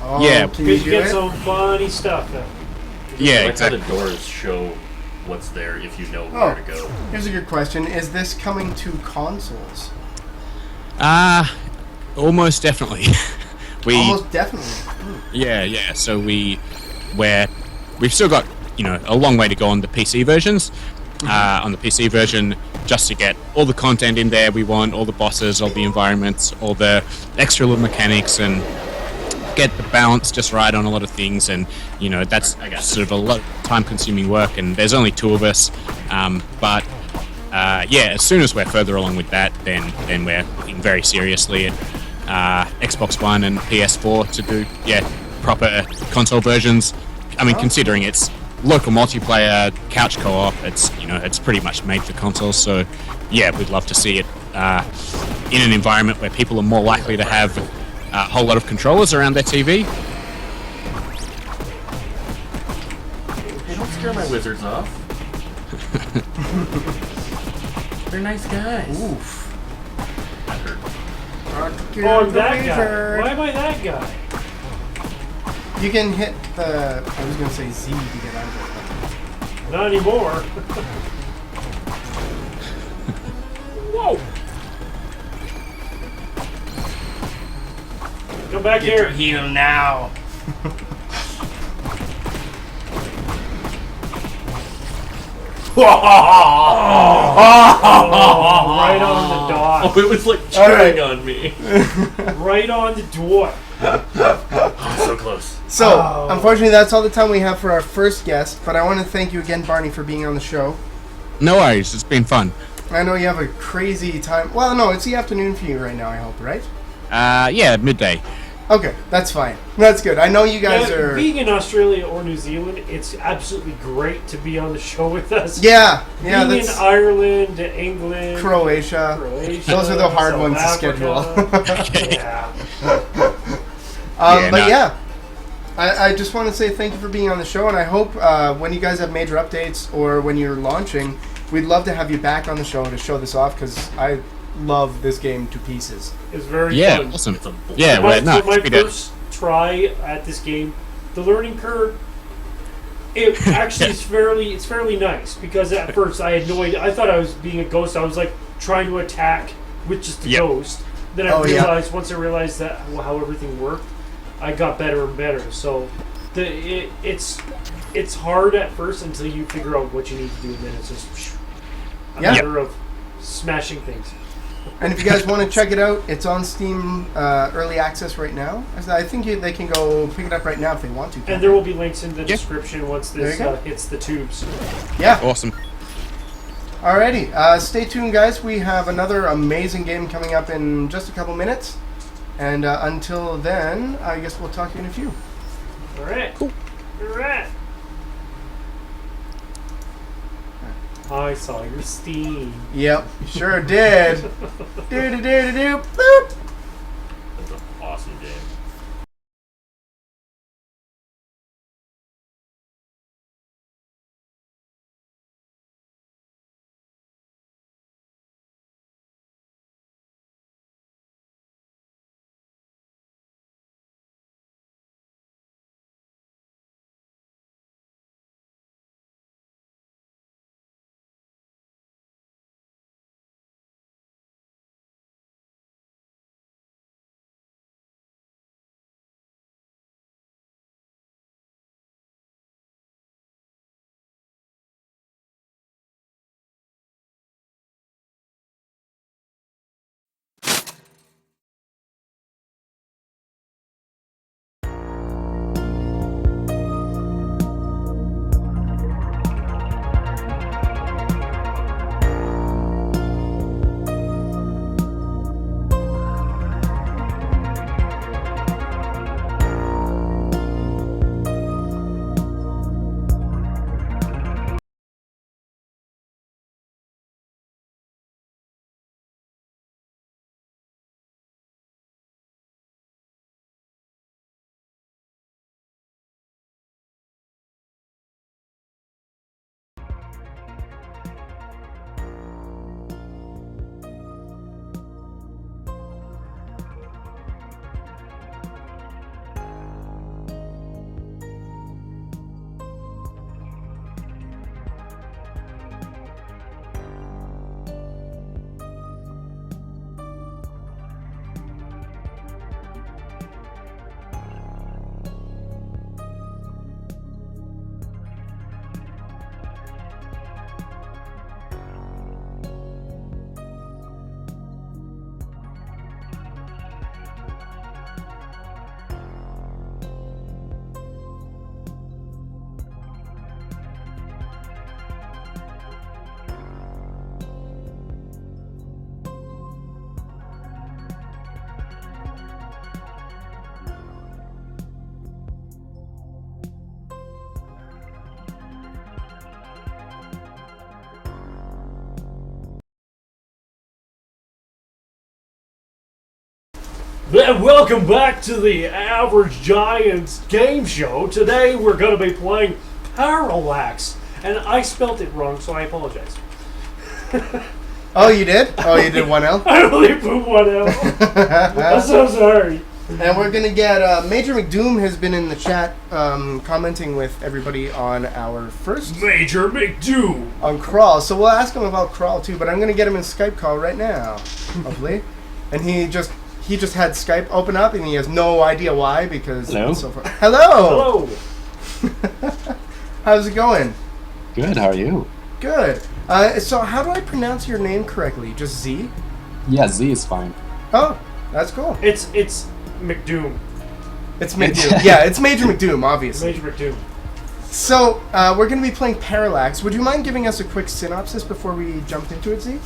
Oh, Yeah. can you Because do you get it? some funny stuff. Yeah, Like how exactly. the doors show what's there if you know where to go. Here's a good question. Is this coming to consoles? Almost definitely. Almost definitely. Yeah. So we've still got a long way to go on the PC versions. On the PC version, just to get all the content in there we want, all the bosses, all the environments, all the extra little mechanics, and get the balance just right on a lot of things. And that's sort of a lot of time-consuming work. And there's only two of us, but as soon as we're further along with that, then we're looking very seriously at Xbox One and PS4 to do proper console versions. I mean, considering it's local multiplayer, couch co-op, it's pretty much made for consoles. So we'd love to see it in an environment where people are more likely to have a whole lot of controllers around their TV. Hey, don't scare my wizards off. They're nice guys. Oof. That hurt. Oh, I'm that guy. Why am I that guy? You can hit the. I was gonna say Z to get out of it. Not anymore. Whoa! Come back here. Heal now. Oh, right on the dot. Oh, it was like All chewing right. on me. Right on the door. Oh, so close. So, unfortunately, that's all the time we have for our first guest. But I want to thank you again, Barney, for being on the show. No worries, it's been fun. I know you have a crazy time. Well, no, it's the afternoon for you right now, I hope, right? Midday. Okay, that's fine. That's good. I know you guys are. Being in Australia or New Zealand, it's absolutely great to be on the show with us. Yeah, Being in that's Ireland, England, Croatia. Croatia, Those are the hard South ones to Africa. schedule. Yeah. I just want to say thank you for being on the show, and I hope when you guys have major updates or when you're launching, we'd love to have you back on the show to show this off, because I love this game to pieces. It's very fun. Awesome. It's a blast. Yeah, So well, my happy to- first try at this game, the learning curve, it actually is fairly nice, because at first I had no idea. I thought I was being a ghost. I was like trying to attack with just a Yep. ghost. Then I realized once I realized that how everything worked, I got better and better. So it's hard at first until you figure out what you need to do, and then it's just a matter of smashing things. And if you guys want to check it out, it's on Steam Early Access right now. I think they can go pick it up right now if they want to. And there will be links in the description once There this you go. hits the tubes. Yeah. Awesome. Alrighty. Stay tuned, guys. We have another amazing game coming up in just a couple minutes. And until then, I guess we'll talk to you in a few. All right. Cool. All right. I saw your Steam. Yep, sure did. Do-do-do-do-do. Boop. That's an awesome game. Welcome back to the Average Giants game show. Today we're going to be playing Parallax. And I spelt it wrong, so I apologize. Oh, you did? Oh, you did 1L? I only put 1L. I'm so sorry. And we're going to get... Major McDoom has been in the chat commenting with everybody on our first... Major McDoom. On Crawl. So we'll ask him about Crawl too, but I'm going to get him in Skype call right now, hopefully. And he just had Skype open up, and he has no idea why, because... Hello? So far. Hello! Hello. How's it going? Good, how are you? Good. So how do I pronounce your name correctly? Just Z? Yeah, Z is fine. Oh, that's cool. It's McDoom. It's McDoom. Yeah, it's Major McDoom, obviously. Major McDoom. So, we're going to be playing Parallax. Would you mind giving us a quick synopsis before we jump into it, Z?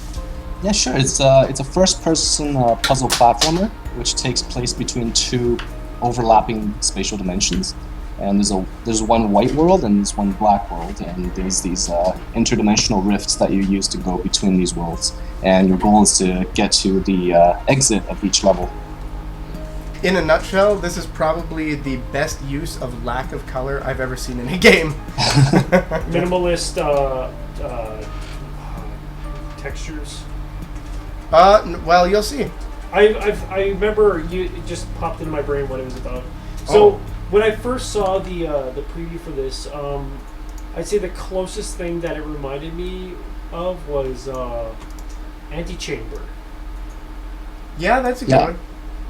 Yeah, sure. It's a first-person puzzle platformer, which takes place between two overlapping spatial dimensions. And there's one white world and there's one black world, and there's these interdimensional rifts that you use to go between these worlds. And your goal is to get to the exit of each level. In a nutshell, this is probably the best use of lack of color I've ever seen in a game. Minimalist textures. Well, you'll see. I remember it just popped into my brain what it was about. So when I first saw the preview for this, I'd say the closest thing that it reminded me of was Antechamber. Yeah, that's a good Yeah. one.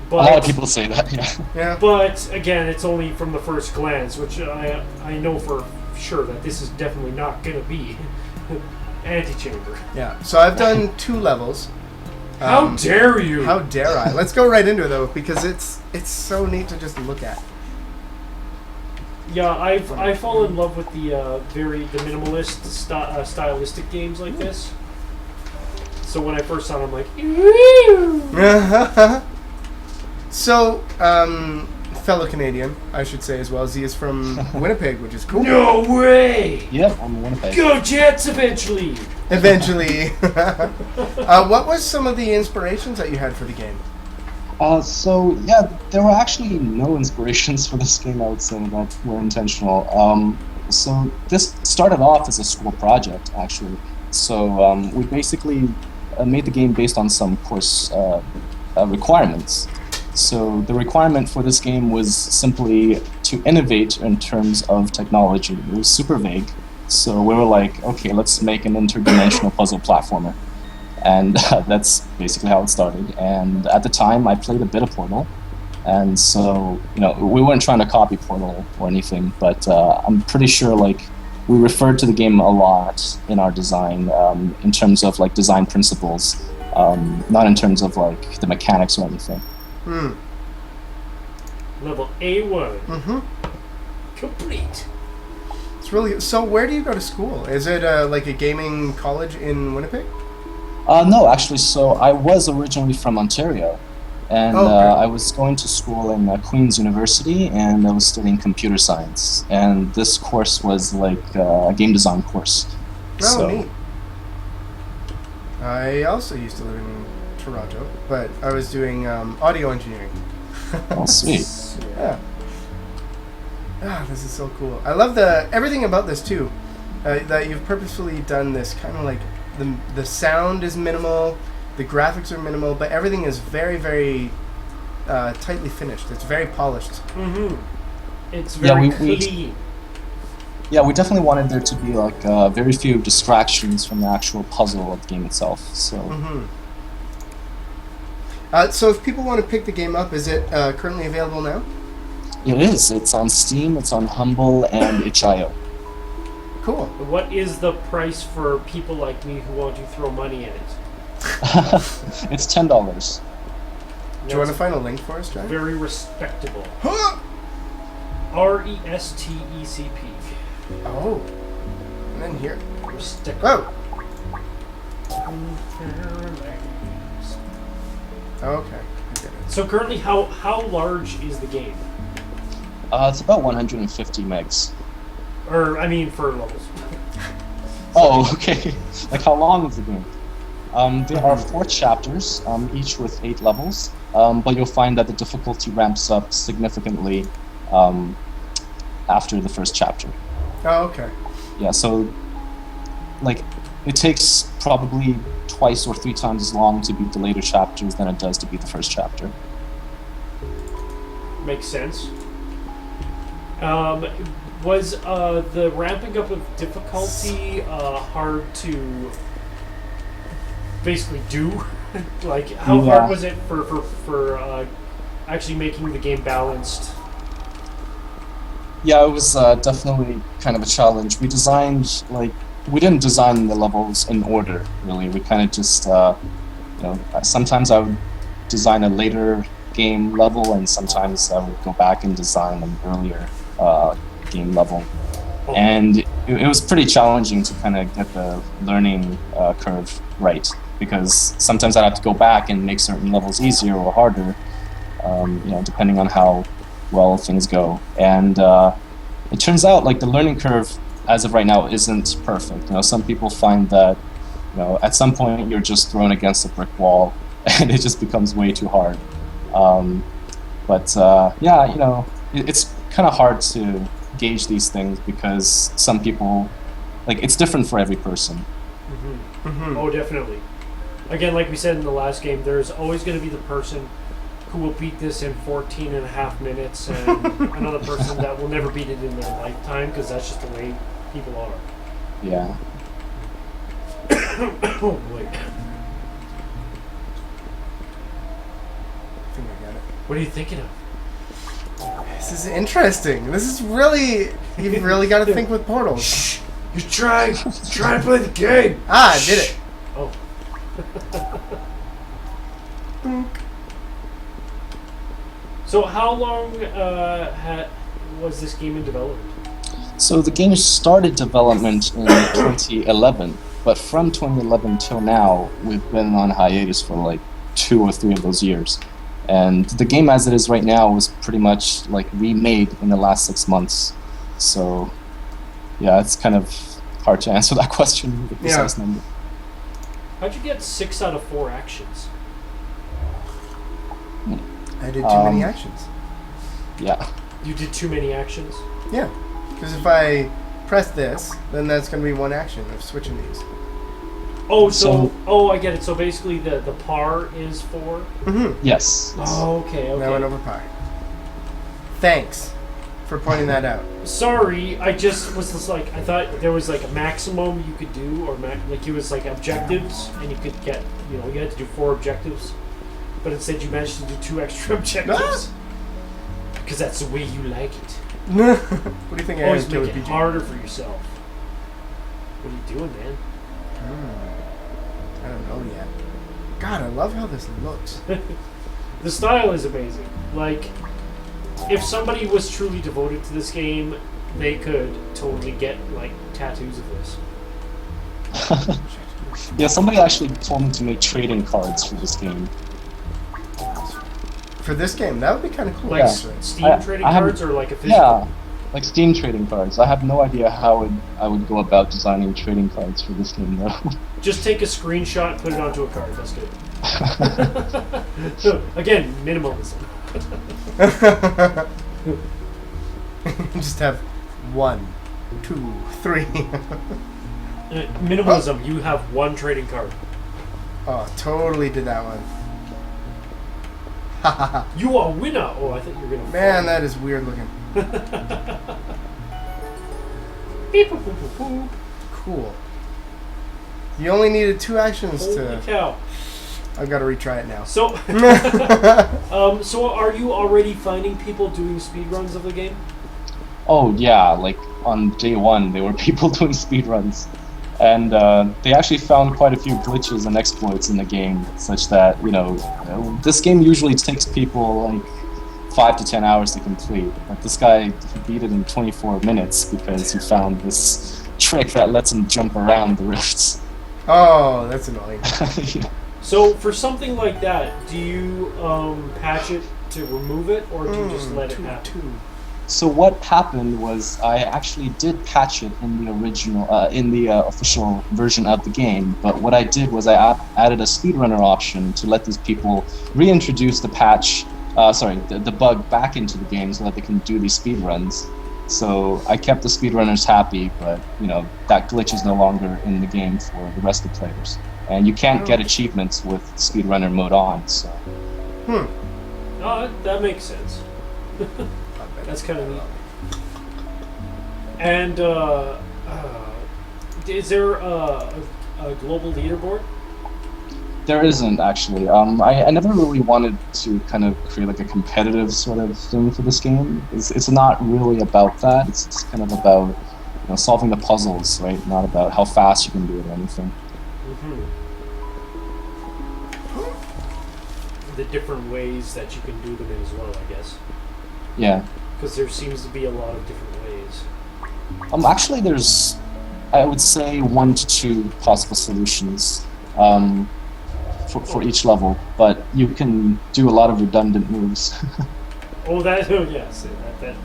But, A lot of people say that, yeah. Yeah. But again, it's only from the first glance, which I know for sure that this is definitely not going to be Antechamber. Yeah. So I've done 2 levels. How dare you? How dare I? Let's go right into it though, because it's so neat to just look at. Yeah, I fall in love with the minimalist stylistic games like this. So when I first saw it, I'm like, ooh. So, fellow Canadian, I should say as well. Z is from Winnipeg, which is cool. No way! Yep, I'm Winnipeg. Go Jets eventually! Eventually. What was some of the inspirations that you had for the game? So, yeah, there were actually no inspirations for this game, I would say, that were intentional. So this started off as a school project, actually. So we basically made the game based on some course requirements. So the requirement for this game was simply to innovate in terms of technology. It was super vague. So we were like, okay, let's make an interdimensional puzzle platformer. And that's basically how it started. And at the time, I played a bit of Portal. And so, we weren't trying to copy Portal or anything, but I'm pretty sure, we referred to the game a lot in our design, in terms of, design principles, not in terms of, the mechanics or anything. Level A1. Mm-hmm. Complete. It's really... So where do you go to school? Is it like a gaming college in Winnipeg? No, actually, so I was originally from Ontario, and I was going to school in Queen's University, and I was studying computer science, and this course was a game design course. Oh, neat. I also used to live in Toronto, but I was doing audio engineering. Oh, sweet. Yeah. Ah, this is so cool. I love everything about this too. That you've purposefully done this kind of like the sound is minimal, the graphics are minimal, but everything is very, very tightly finished. It's very polished. Mm-hmm. It's very clean. We definitely wanted there to be very few distractions from the actual puzzle of the game itself. So. Mm-hmm. So if people want to pick the game up, is it currently available now? It is. It's on Steam, it's on Humble, and itch.io. Cool. What is the price for people like me who want to throw money at it? It's $10. Do you want to find a link for us, John? Very respectable. RESTECP. Oh. And then here. Respectable. Oh. Okay. I get it. So currently, how large is the game? It's about 150 megs. Or, I mean, for levels. Oh, okay. How long is the game? There are 4 chapters, each with 8 levels, but you'll find that the difficulty ramps up significantly after the first chapter. Oh, okay. Yeah, so like it takes probably twice or 3 times as long to beat the later chapters than it does to beat the first chapter. Makes sense. Was the ramping up of difficulty hard to basically do? Like, how hard was it for actually making the game balanced? Yeah, it was definitely kind of a challenge. We designed, we didn't design the levels in order, really. We kind of just, sometimes I would design a later game level, and sometimes I would go back and design an earlier game level. And it was pretty challenging to kind of get the learning curve right, because sometimes I'd have to go back and make certain levels easier or harder, depending on how well things go. And it turns out like the learning curve as of right now isn't perfect. Some people find that at some point you're just thrown against a brick wall and it just becomes way too hard. It's kind of hard to gauge these things because some people, it's different for every person. Mm-hmm. Mm-hmm. Oh, definitely. Again, like we said in the last game, there's always going to be the person who will beat this in 14 and a half minutes and another person that will never beat it in their lifetime, because that's just the way people are. Yeah. Oh boy. I think I got it. What are you thinking of? This is interesting. This is really... You've really got to think with portals. Shh! You try and play the game! Ah, I did it. Oh. So how long was this game in development? So the game started development in 2011, but from 2011 till now, we've been on hiatus for 2 or 3 of those years. And the game as it is right now was pretty much remade in the last 6 months. So yeah, it's kind of hard to answer that question with a precise number. How'd you get 6 out of 4 actions? I did too many actions. Yeah. You did too many actions? Yeah. Because if I press this, then that's going to be one action of switching these. Oh, I get it. So basically the par is 4? Mm-hmm. Yes. Oh, okay. Now I went over par. Thanks for pointing that out. Sorry, I just was just I thought there was a maximum you could do, or it was objectives, and you could get, you had to do 4 objectives, but instead you managed to do 2 extra objectives. Because that's the way you like it. What do you think I Always am, make Killer it PG? harder for yourself. What are you doing, man? I don't know yet. God, I love how this looks. The style is amazing. If somebody was truly devoted to this game, they could totally get tattoos of this. Yeah, somebody actually told me to make trading cards for this game. For this game, that would be kind of cool. Steam trading cards, or a physical? Yeah, Steam trading cards. I have no idea how I would go about designing trading cards for this game, though. Just take a screenshot and put it onto a card. That's good. Again, minimalism. Just have 1, 2, 3. Minimalism. You have 1 trading card. Oh, totally did that one. You are a winner. Oh, I thought you were gonna. Man, that is weird looking. Beep, boop, boop, boop, boop. Cool. You only needed 2 actions Holy to... cow. I've got to retry it now. So, so are you already finding people doing speedruns of the game? Oh yeah, on day 1 there were people doing speedruns. And they actually found quite a few glitches and exploits in the game, such that, this game usually takes people 5 to 10 hours to complete. But this guy beat it in 24 minutes because he found this trick that lets him jump around the rifts. Oh, that's annoying. Yeah. So for something like that, do you patch it to remove it, or do you just let it happen? So what happened was I actually did patch it in the original, in the official version of the game. But what I did was I added a speedrunner option to let these people reintroduce the patch, the bug back into the game so that they can do these speedruns. So I kept the speedrunners happy, but that glitch is no longer in the game for the rest of the players. And you can't get achievements with speedrunner mode on. So. That makes sense. That's kind of neat. And is there a global leaderboard? There isn't, actually. I never really wanted to kind of create like a competitive sort of thing for this game. It's not really about that. It's kind of about solving the puzzles, right? Not about how fast you can do it or anything. The different ways that you can do them in as well, I guess. Yeah. Because there seems to be a lot of different ways. Actually, there's, I would say, 1 to 2 possible solutions for each level, but you can do a lot of redundant moves. Yes, that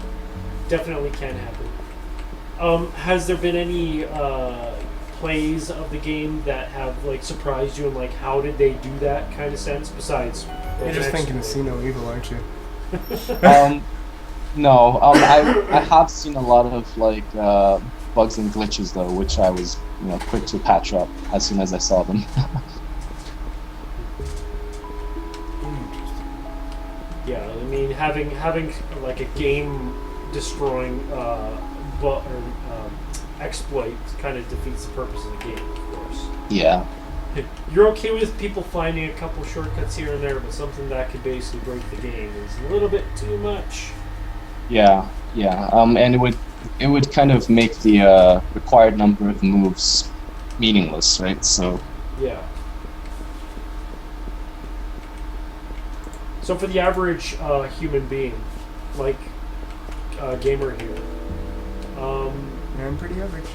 definitely can happen. Has there been any plays of the game that have like surprised you and like how did they do that kind of sense? Besides, you're just thinking "See No Evil," aren't you? No, I have seen a lot of like bugs and glitches though, which I was quick to patch up as soon as I saw them. Yeah, I mean having like a game destroying exploit kind of defeats the purpose of the game, of course. Yeah. You're okay with people finding a couple shortcuts here and there, but something that could basically break the game is a little bit too much. Yeah. And it would kind of make the required number of moves meaningless, right? So. Yeah. So for the average human being, like gamer here, I'm pretty average.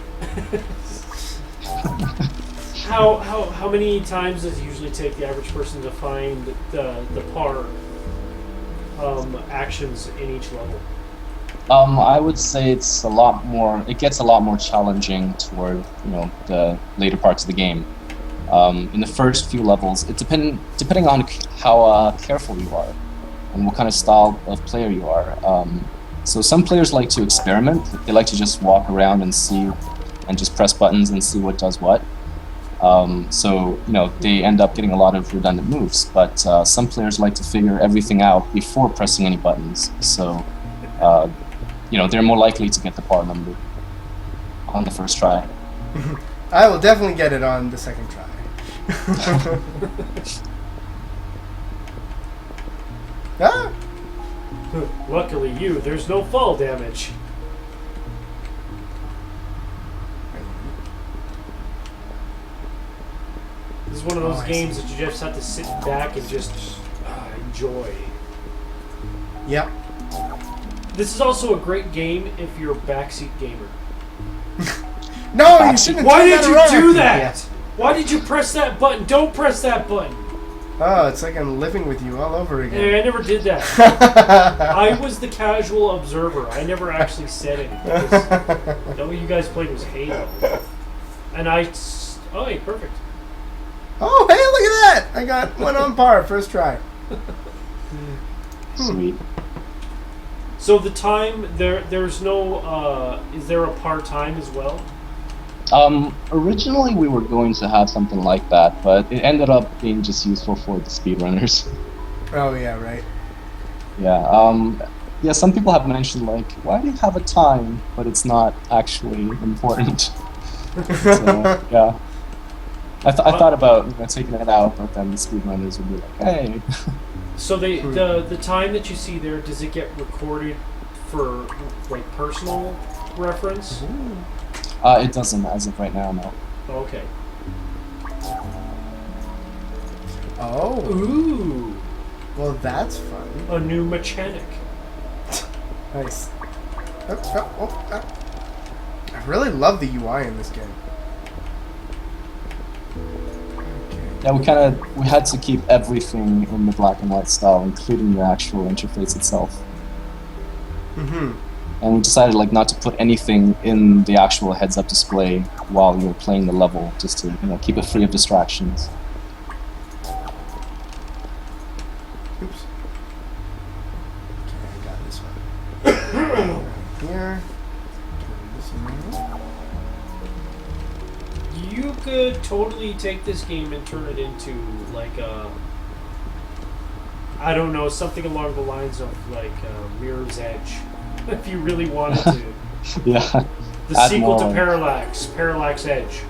How many times does it usually take the average person to find the par actions in each level? I would say it's a lot more. It gets a lot more challenging toward the later parts of the game. In the first few levels, it depending on how careful you are and what kind of style of player you are. So some players like to experiment. They like to just walk around and see, and just press buttons and see what does what. So they end up getting a lot of redundant moves. But some players like to figure everything out before pressing any buttons. So they're more likely to get the par number on the first try. I will definitely get it on the second try. Ah! Luckily there's no fall damage. This is one of those games that you just have to sit back and just enjoy. Yep. This is also a great game if you're a backseat gamer. No, you shouldn't. Why did you do that? Yeah. Why did you press that button? Don't press that button. Oh, it's like I'm living with you all over again. Yeah, I never did that. I was the casual observer. I never actually said anything. What you guys played was Halo. And oh, hey, perfect. Oh, hey, look at that! I got one on par, first try. Sweet. So the time, there's no, is there a part-time as well? Originally we were going to have something like that, but it ended up being just useful for the speedrunners. Oh, yeah, right. Yeah, some people have mentioned, like, why do you have a time, but it's not actually important? So, yeah. I thought about taking it out, but then the speedrunners would be like, hey. So the time that you see there, does it get recorded for like personal reference? It doesn't as of right now, no. Okay. Oh. Ooh. Well, that's fun. A new mechanic. Nice. I really love the UI in this game. Yeah, we had to keep everything in the black and white style, including the actual interface itself. and we decided like not to put anything in the actual heads-up display while you're playing the level, just to keep it free of distractions. Oops. Okay, I got this one. Here. This one. You could totally take this game and turn it into like a, I don't know, something along the lines of like Mirror's Edge, if you really wanted to. Yeah. The Add sequel to more. Parallax Edge.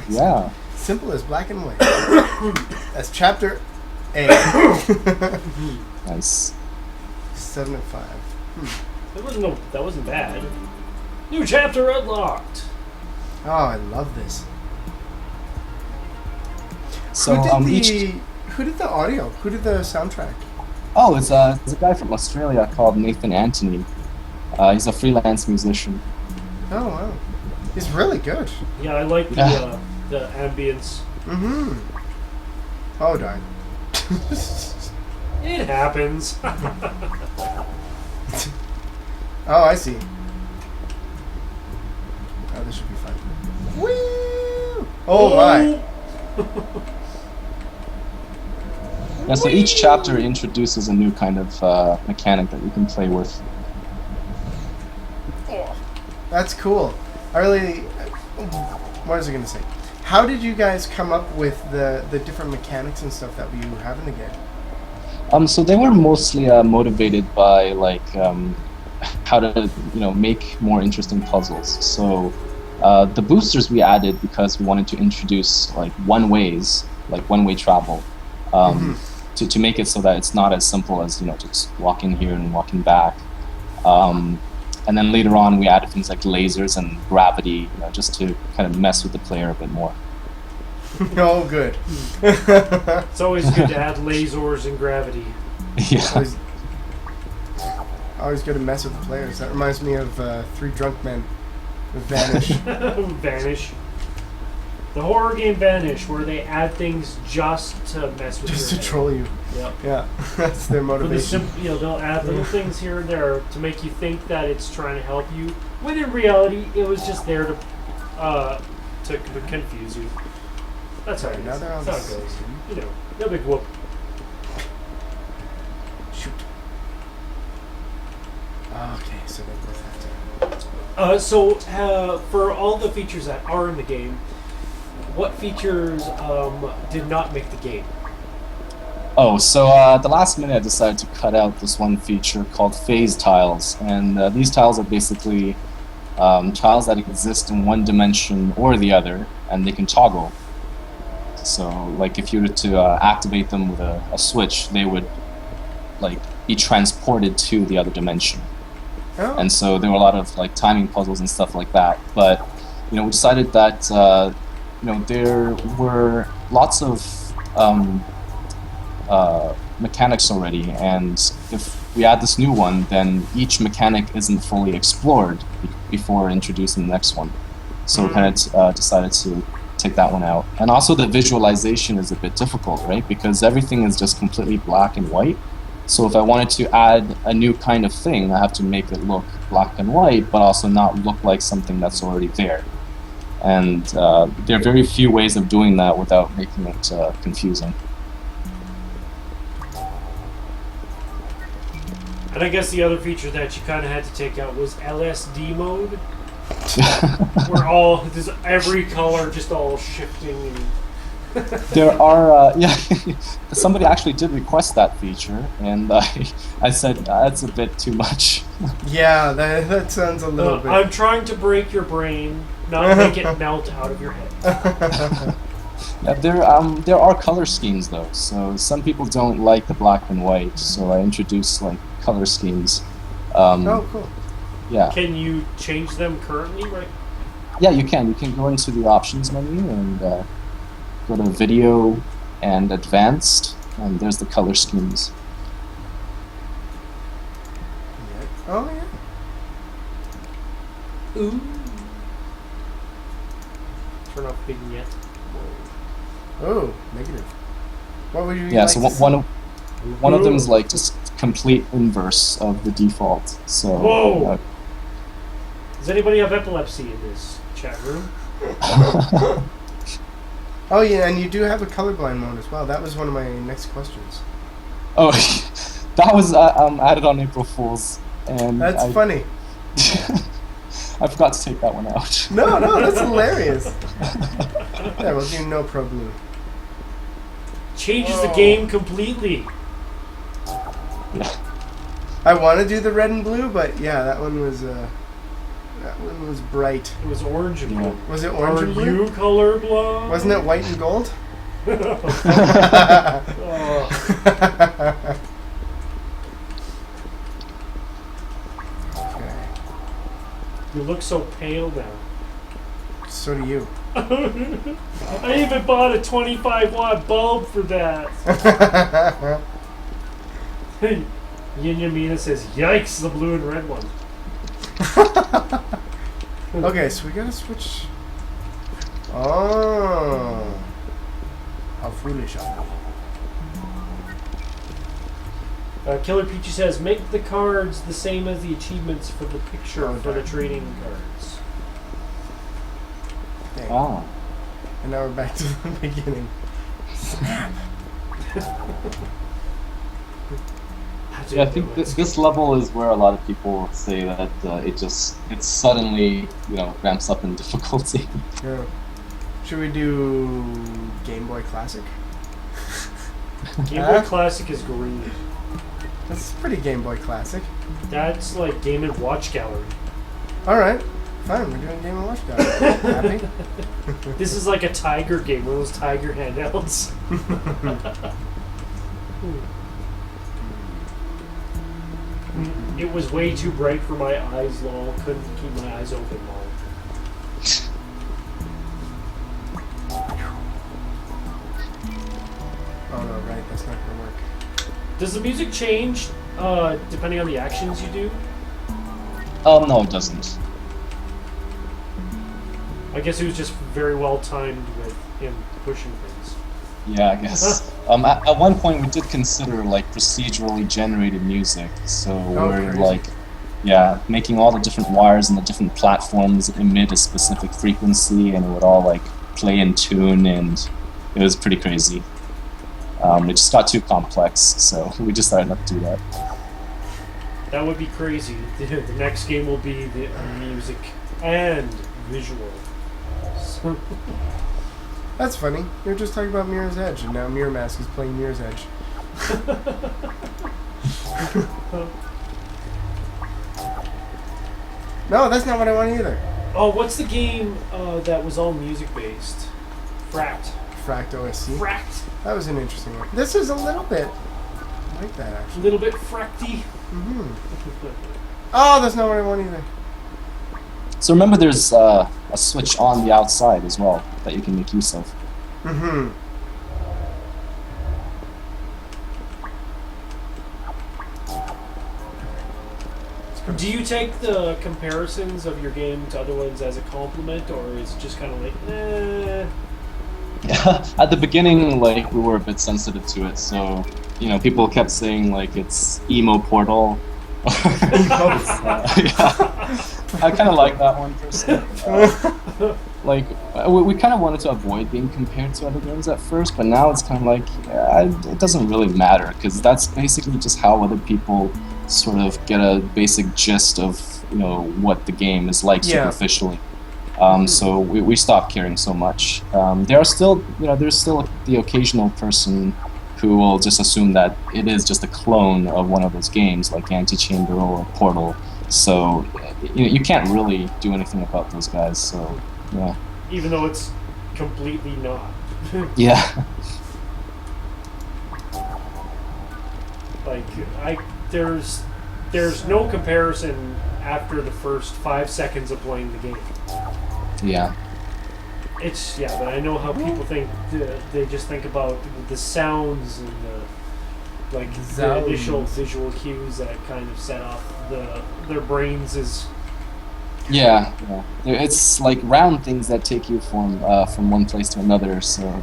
Yeah. Simple as black and white. That's chapter A. Nice. 7 and 5. That wasn't bad. New chapter unlocked. Oh, I love this. So Who did the audio? Who did the soundtrack? Oh, it's a guy from Australia called Nathan Anthony. He's a freelance musician. Oh wow, he's really good. Yeah, I like the ambience. Mm-hmm. Oh darn. It happens. Oh, I see. Oh, this should be fun. Woo! Oh my. Yeah, so each chapter introduces a new kind of mechanic that you can play with. That's cool. I really. What was I gonna say? How did you guys come up with the different mechanics and stuff that you have in the game? So they were mostly motivated by like how to make more interesting puzzles. So the boosters we added because we wanted to introduce like one-way travel. To make it so that it's not as simple as just walking here and walking back. And then later on we added things like lasers and gravity, just to kind of mess with the player a bit more. Oh, good. It's always good to add lasers and gravity. Yeah. Always good to mess with the players. That reminds me of Three Drunk Men with Vanish. Vanish. The horror game Vanish, where they add things just to mess with Just your to head. troll you. Yep. Yeah, that's their motivation. They'll add little things here and there to make you think that it's trying to help you, when in reality, it was just there to confuse you. That's how it is. Now they're on That's how it the goes. No big whoop. Shoot. Okay, so they both have to. So for all the features that are in the game, what features did not make the game? Oh, so at the last minute I decided to cut out this one feature called phase tiles, and these tiles are basically tiles that exist in one dimension or the other, and they can toggle. So, like if you were to activate them with a switch, they would like be transported to the other dimension. Oh. And so there were a lot of like timing puzzles and stuff like that. But we decided that there were lots of mechanics already, and if we add this new one, then each mechanic isn't fully explored before introducing the next one. So we kind of decided to take that one out. And also the visualization is a bit difficult, right? Because everything is just completely black and white. So if I wanted to add a new kind of thing, I have to make it look black and white, but also not look like something that's already there. And there are very few ways of doing that without making it confusing. And I guess the other feature that you kind of had to take out was LSD mode, where there's every color just all shifting. And There are, somebody actually did request that feature, and I said that's a bit too much. Yeah, that sounds a little bit. I'm trying to break your brain, not make it melt out of your head. Yeah, there are color schemes though, so some people don't like the black and white, so I introduced like color schemes. Oh, cool. Yeah. Can you change them currently, right? Yeah, you can. You can go into the options menu and go to video and advanced, and there's the color schemes. Oh, yeah. Ooh. Turn off vignette. Oh, negative. What would you Yeah, like so to see? one of them is like just complete inverse of the default. So Whoa. Does anybody have epilepsy in this chat room? Oh yeah, and you do have a colorblind mode as well. That was one of my next questions. Oh, that was added on April Fool's, and That's funny. I forgot to take that one out. No, that's hilarious. Yeah, we'll do no pro blue. Changes the game completely. I want to do the red and blue, but yeah, that one was bright. It was orange and blue. Was it orange Are and blue? you colorblind? Wasn't it white and gold? Oh. Okay. You look so pale now. So do you. I even bought a 25-watt bulb for that. Yin Yamina says, "Yikes, the blue and red one." Okay, so we gotta switch. Oh, how foolish of me. Killer Peachy says, "Make the cards the same as the achievements for the picture Oh, for the darn. trading cards." Dang. Ah. And now we're back to the beginning. Snap. Yeah, I think this level is where a lot of people say that it suddenly ramps up in difficulty. Yeah. Should we do Game Boy Classic? Game Boy Classic is green. That's pretty Game Boy Classic. That's like Game & Watch Gallery. All right, fine. We're doing Game & Watch Gallery. Happy? This is like a Tiger game, one of those Tiger handhelds. It was way too bright for my eyes, lol. Couldn't keep my eyes open, lol. Oh no, right. That's not gonna work. Does the music change depending on the actions you do? No, it doesn't. I guess it was just very well timed with him pushing things. Yeah, I guess. At one point, we did consider like procedurally generated music, so we're crazy. like, yeah, making all the different wires and the different platforms emit a specific frequency, and it would all like play in tune, and it was pretty crazy. It just got too complex, so we decided not to do that. That would be crazy. The next game will be the music and visual. So, That's funny. You were just talking about Mirror's Edge, and now Mirror Mask is playing Mirror's Edge. No, that's not what I want either. oh, what's the game that was all music based? Fract. Fract OSC. Fract. That was an interesting one. This is a little bit like that, A actually. little bit fracty. Mm-hmm. Oh, that's not what I want either. So remember, there's a switch on the outside as well that you can make use of. Mm-hmm. Do you take the comparisons of your game to other ones as a compliment, or is it just kind of like, eh? At the beginning, like, we were a bit sensitive to it, so people kept saying like it's emo Portal. I kind of like that one personally. We kind of wanted to avoid being compared to other games at first, but now it's kind of like it doesn't really matter, because that's basically just how other people sort of get a basic gist of what the game is like superficially. So we stopped caring so much. There's still the occasional person who will just assume that it is just a clone of one of those games like Antichamber or Portal. So you can't really do anything about those guys. So yeah. Even though it's completely not. Yeah. Like there's no comparison after the first 5 seconds of playing the game. Yeah. But I know how people think. They just think about the sounds and the initial visual cues that kind of set off their brains is. Yeah. It's like round things that take you from one place to another. So.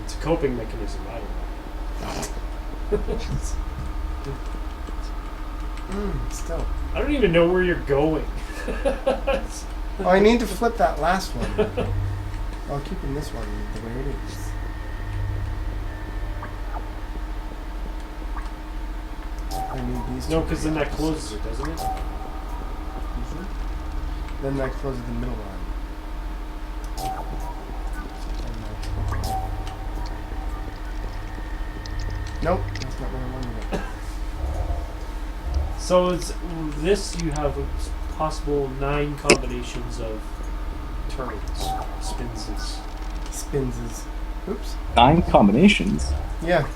It's a coping mechanism. I don't know. Still. I don't even know where you're going. Oh, I need to flip that last one. I'll keep in this one the way it is. I need these. No, two because then that opposite. closes it, doesn't it? Then that closes the middle line. Nope, that's not what I wanted. So it's this. You have possible 9 combinations of turns, spinses. Spinses. Oops. 9 combinations. Yeah.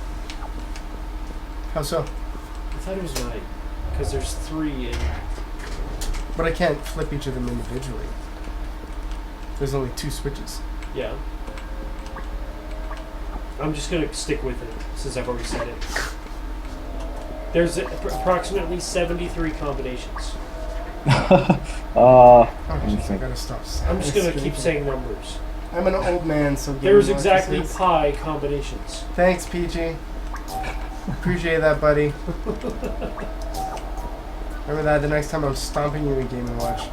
How so? I thought it was 9 because there's 3 in. But I can't flip each of them individually. There's only 2 switches. Yeah. I'm just gonna stick with it since I've already said it. There's approximately 73 combinations. Oh, jeez, I gotta stop saying I'm just gonna keep saying numbers. I'm an old man, so There's gaming exactly licenses. pi combinations. Thanks, PG. Appreciate that, buddy. Remember that the next time I'm stomping you in Game & Watch.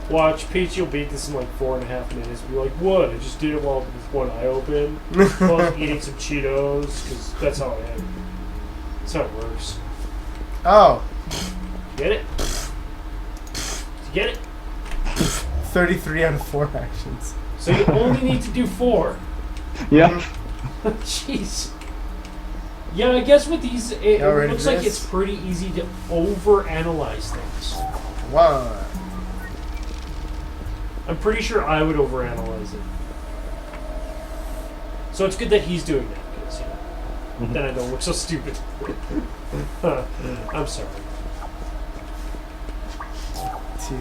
Watch, Peach, you'll beat this in like 4.5 minutes. Be like, what? I just did it while with one eye open, while I was eating some Cheetos, because that's how I am. That's how it works. Oh, Get it? You get it? 33 out of 4 actions. So you only need to do 4. Yeah. Jeez. Yeah, I guess with these, it Y'all ready looks for like this? it's pretty easy to overanalyze things. 1. I'm pretty sure I would overanalyze it. So it's good that he's doing that, because, you know, then I don't look so stupid. I'm sorry. 2.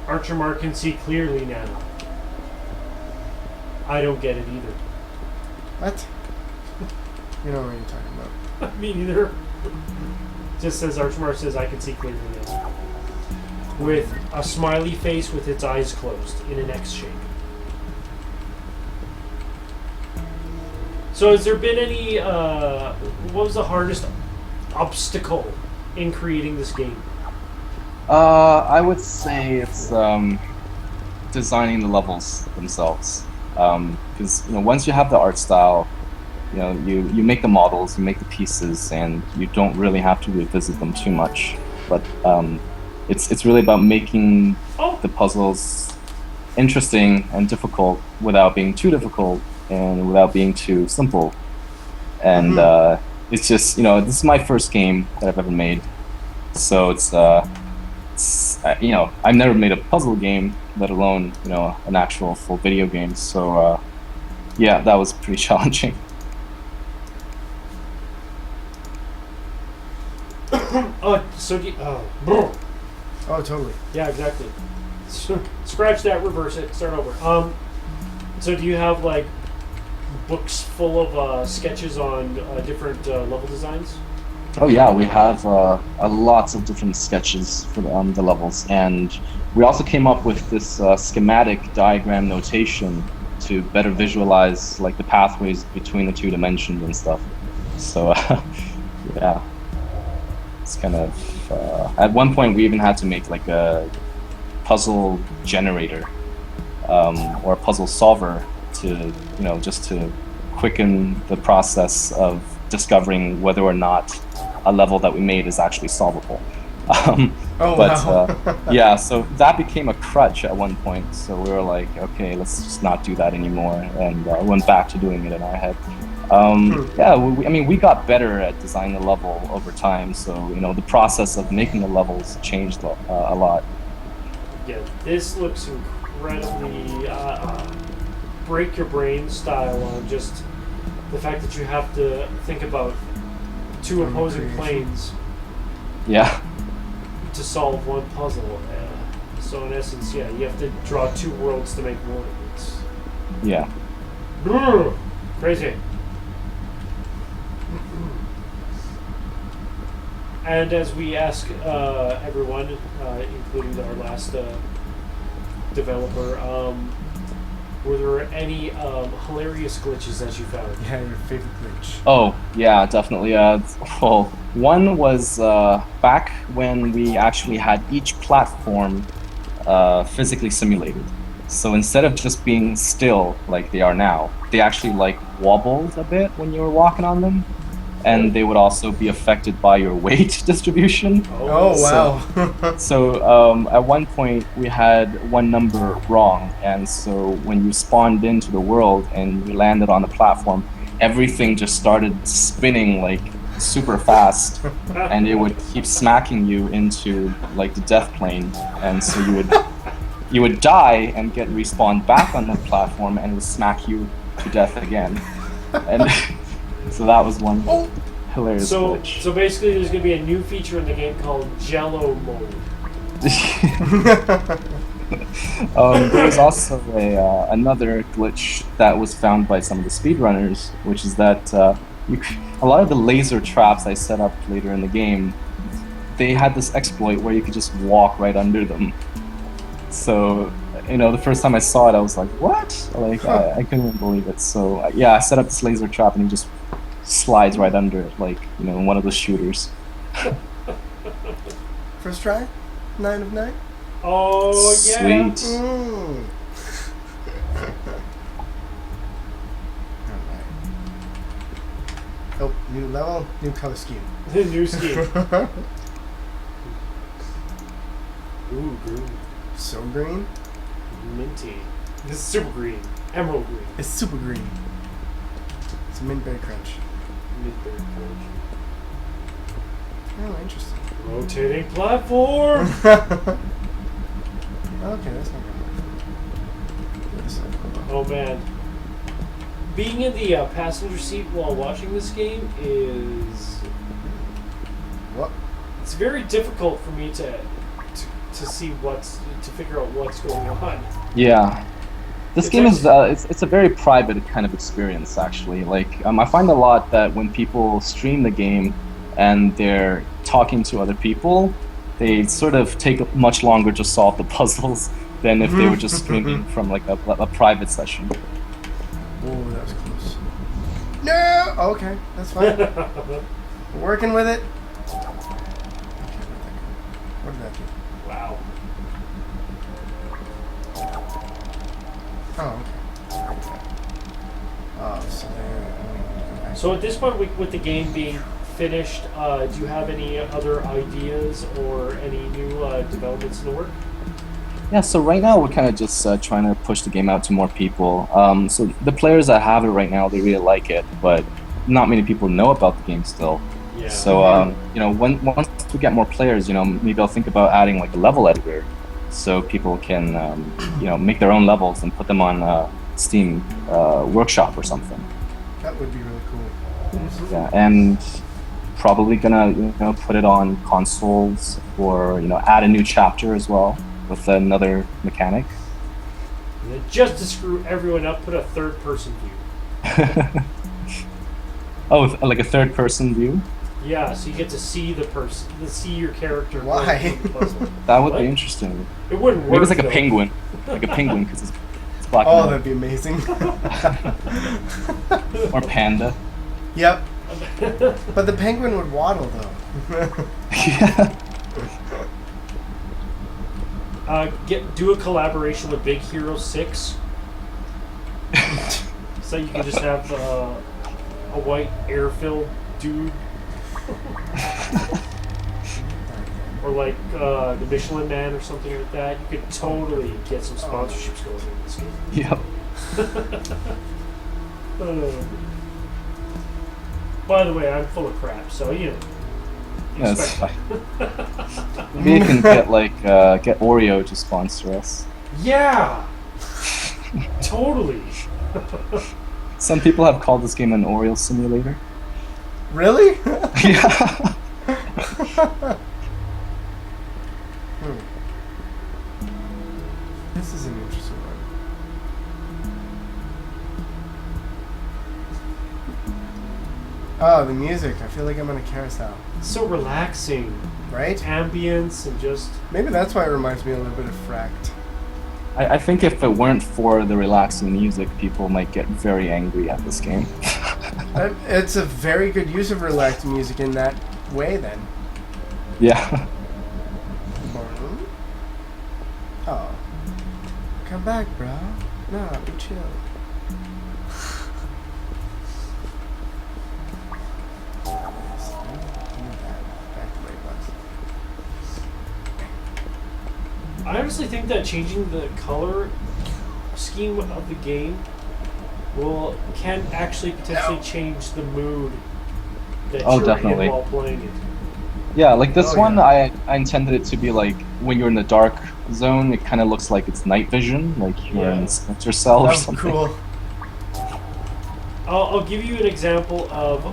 Archer Mark can see clearly now. I don't get it either. What? You know what you're talking about. Me neither. Just says Archer Mark says I can see clearly now. With a smiley face with its eyes closed in an X shape. So has there been any, what was the hardest obstacle in creating this game? I would say it's designing the levels themselves. Because once you have the art style, you make the models, you make the pieces, and you don't really have to revisit them too much. But it's really about making the puzzles interesting and difficult without being too difficult and without being too simple. And it's just this is my first game that I've ever made, so it's I've never made a puzzle game, let alone an actual full video game. So yeah, that was pretty challenging. Oh, totally. Yeah, exactly. Scratch that, reverse it, start over. So do you have like books full of sketches on different level designs? Oh yeah, we have lots of different sketches for the levels, and we also came up with this schematic diagram notation to better visualize like the pathways between the 2 dimensions and stuff. So yeah, it's kind of at one point we even had to make like a puzzle generator or a puzzle solver to just to quicken the process of discovering whether or not a level that we made is actually solvable. Wow. Yeah, so that became a crutch at one point. So we were like, okay, let's just not do that anymore, and went back to doing it in our head. Yeah, we got better at designing the level over time. So the process of making the levels changed a lot. Yeah, this looks incredibly break your brain style on just the fact that you have to think about 2 opposing planes Yeah. to solve one puzzle. So in essence, yeah, you have to draw 2 worlds to make one. It's Yeah. crazy. And as we ask everyone, including our last developer, Were there any hilarious glitches that you found? Yeah, your favorite glitch. Oh, yeah, definitely. Well, one was back when we actually had each platform physically simulated. So instead of just being still like they are now, they actually like wobbled a bit when you were walking on them. And they would also be affected by your weight distribution. Oh, wow. So at one point we had one number wrong, and so when you spawned into the world and you landed on the platform, everything just started spinning like super fast, and it would keep smacking you into like the death plane, and so you would die and get respawned back on the platform, and it would smack you to death again. And so that was one hilarious glitch. So basically, there's going to be a new feature in the game called Jello mode. There was also another glitch that was found by some of the speedrunners, which is that a lot of the laser traps I set up later in the game, they had this exploit where you could just walk right under them. So, the first time I saw it, I was like, what? Like, I couldn't even believe it. So, yeah, I set up this laser trap and he just slides right under it, like, in one of the shooters. First try? 9 of 9? Oh, yeah. Sweet. Alright. Oh, new level, new color scheme. New scheme. Ooh, green. So green. Minty. This is super green. Emerald green. It's super green. It's a mint berry crunch. Mid-berry crunch. Oh, interesting. Rotating platform! Okay, that's not good. Oh man. Being in the passenger seat while watching this game is... What? It's very difficult for me to see to figure out what's going on. Yeah. This game is it's a very private kind of experience, actually. Like, I find a lot that when people stream the game and they're talking to other people, they sort of take much longer to solve the puzzles than if they were just streaming from like a private session. Oh, that was close. No! Okay, that's fine. We're working with it. What did that do? Wow. Oh, okay. Oh, so there. So at this point, with the game being finished, do you have any other ideas or any new developments in the work? Yeah, so right now we're kind of just trying to push the game out to more people. So the players that have it right now, they really like it, but not many people know about the game still. Yeah. So once we get more players, maybe I'll think about adding like a level editor, so people can make their own levels and put them on Steam Workshop or something. That would be really cool. Yeah, and probably gonna put it on consoles, or add a new chapter as well with another mechanic. And then just to screw everyone up, put a third-person view. Oh, like a third-person view? Yeah, so you get to see the person, see your character. Why? going through the puzzle. That would What? be interesting. It wouldn't work. Maybe it's like a though. penguin, because it's black Oh, and that'd be amazing. white. Or panda. Yep. But the penguin would waddle, though. Yeah. Do a collaboration with Big Hero 6. So you can just have a white air-filled dude. Or like the Michelin Man or something like that. You could totally get some sponsorships going in this game. Yep. By the way, I'm full of crap, so That's expect fine. Maybe you can get get Oreo to sponsor us. Yeah! Totally. Some people have called this game an Oreo simulator. Really? Yeah. This is an interesting one. Oh, the music. I feel like I'm on a carousel. So relaxing. Right? Ambience and just... Maybe that's why it reminds me a little bit of Fract. I think if it weren't for the relaxing music, people might get very angry at this game. It's a very good use of relaxed music in that way, then. Yeah. Oh. Come back, bro. No, be chill. I honestly think that changing the color scheme of the game can actually potentially change the mood that you're definitely. in while playing it. Yeah, like this one, yeah. I intended it to be like when you're in the dark zone, it kind of looks like it's night vision, like you're in a Splinter Cell or Oh, something. cool. I'll give you an example of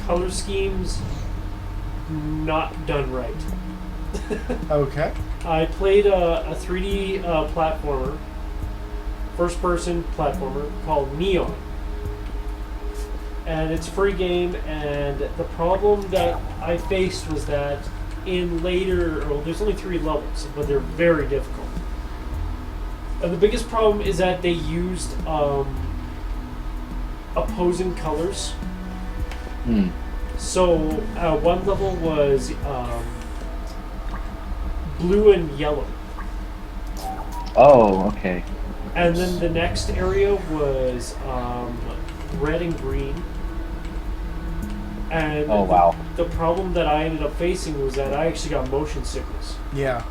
color schemes not done right. Okay. I played a 3D platformer, first-person platformer called Neon. And it's a free game, and the problem that I faced was that there's only 3 levels, but they're very difficult. And the biggest problem is that they used opposing colors. So one level was blue and yellow. Oh, okay. And then the next area was red and green. And Oh, wow. the problem that I ended up facing was that I actually got motion sickness. Yeah.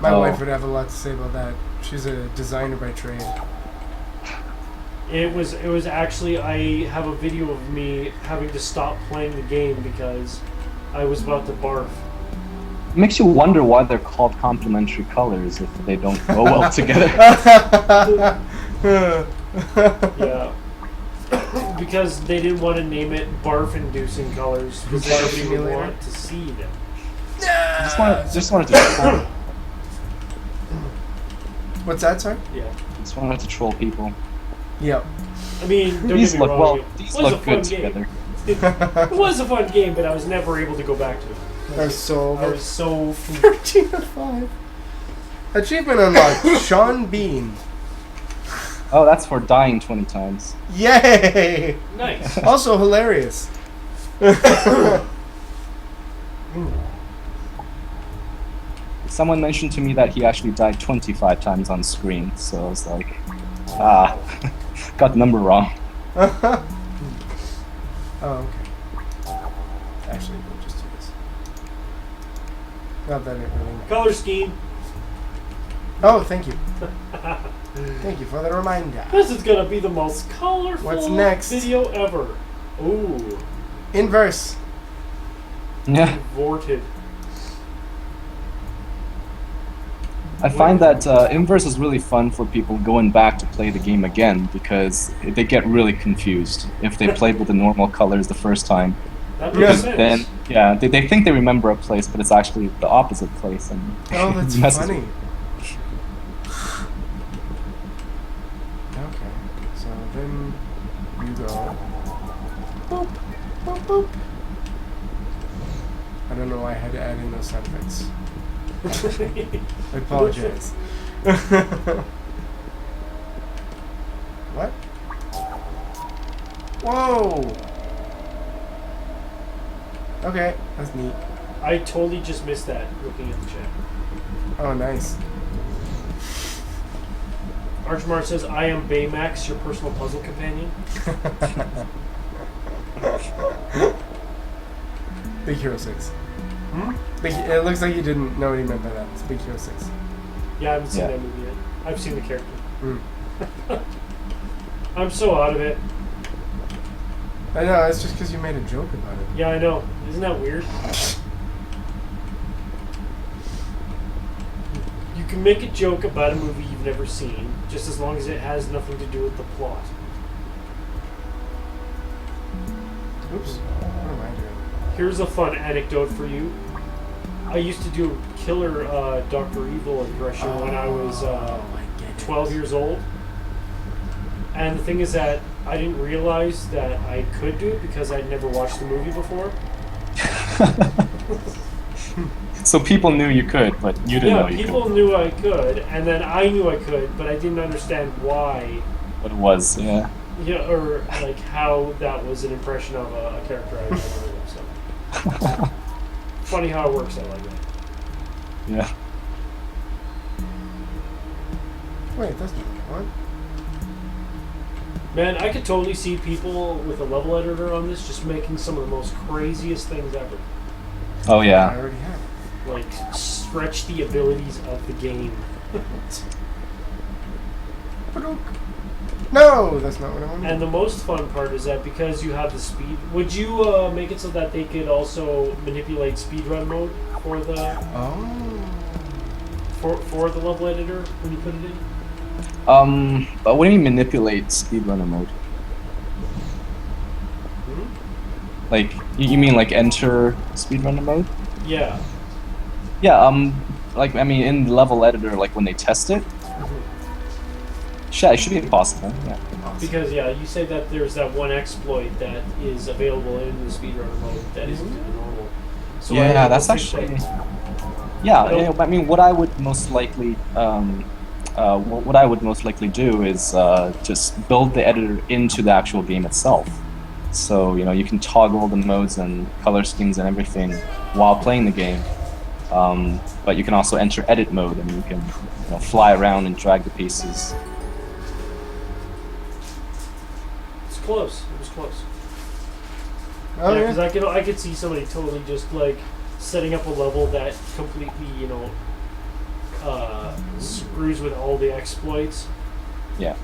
My Oh. wife would have a lot to say about that. She's a designer by trade. It was actually, I have a video of me having to stop playing the game because I was about to barf. It makes you wonder why they're called complementary colors if they don't go well together. Yeah. Because they didn't want to name it barf-inducing colors because Barf nobody would simulator? want to see them. Just wanted to troll. What's that, sorry? Yeah. Just wanted to troll people. Yep. I mean, don't These get me look wrong. these it was look a fun good game. together. It was a fun game, but I was never able to go back to it. I was so I was so 13 to 5. Achievement unlocked. Sean Bean. Oh, that's for dying 20 times. Yay! nice. Also hilarious. Someone mentioned to me that he actually died 25 times on screen, so I was like, got the number wrong. Oh, okay. Actually, we'll just do this. Not that it really matters. Color scheme. Oh, thank you. Thank you for the reminder. This is gonna be the most colorful What's next? video ever. Ooh, Inverse. Yeah, vorted. I find that Inverse is really fun for people going back to play the game again because they get really confused if they played with the normal colors the first time. That makes sense. Then, yeah, they think they remember a place, but it's actually the opposite place. And Oh, that's it messes funny. with- Okay, so then you go. Boop, boop, boop. I don't know why I had to add in those sound effects. I apologize. What? Whoa! Okay, that's neat. I totally just missed that looking at the chat. Oh, nice. Archmar says, I am Baymax, your personal puzzle companion. Big Hero 6. It looks like you didn't know what he meant by that. It's Big Hero 6. Yeah, I haven't seen Yeah. that movie yet. I've seen the character. Mm. I'm so out of it. I know, it's just because you made a joke about it. Yeah, I know. Isn't that weird? You can make a joke about a movie you've never seen, just as long as it has nothing to do with the plot. Oops. What am I doing? Here's a fun anecdote for you. I used to do killer Dr. Evil impression when I was Oh, I get it. 12 years old. And the thing is that I didn't realize that I could do it because I'd never watched the movie before. So people knew you could, but you didn't know you people could. knew I could, and then I knew I could, but I didn't understand why. What it was, yeah. Yeah, or like how that was an impression of a character I never heard of. So funny how it works out like that. Yeah. Wait, that's not what? Man, I could totally see people with a level editor on this just making some of the most craziest things ever. Oh I yeah. already have. Like stretch the abilities of the game. Ba-dunk. No, that's not what I wanted. And the most fun part is that because you have the speed, would you make it so that they could also manipulate speedrun mode for the Oh. for the level editor when you put it in? But what do you mean manipulate speedrunner mode? Like, you mean like enter speedrunner mode? Yeah. Yeah, like, I mean, in the level editor, like when they test it, it should be possible, yeah. Because you say that there's that one exploit that is available in the speedrunner mode that isn't in the normal. So Yeah, that's actually... Yeah, Nope. I mean, what I would most likely, what I would most likely do is just build the editor into the actual game itself. So, you can toggle the modes and color schemes and everything while playing the game. But you can also enter edit mode and you can fly around and drag the pieces. It's close. It was close. Oh, yeah. Because I could see somebody totally just like setting up a level that completely, screws with all the exploits. Yeah.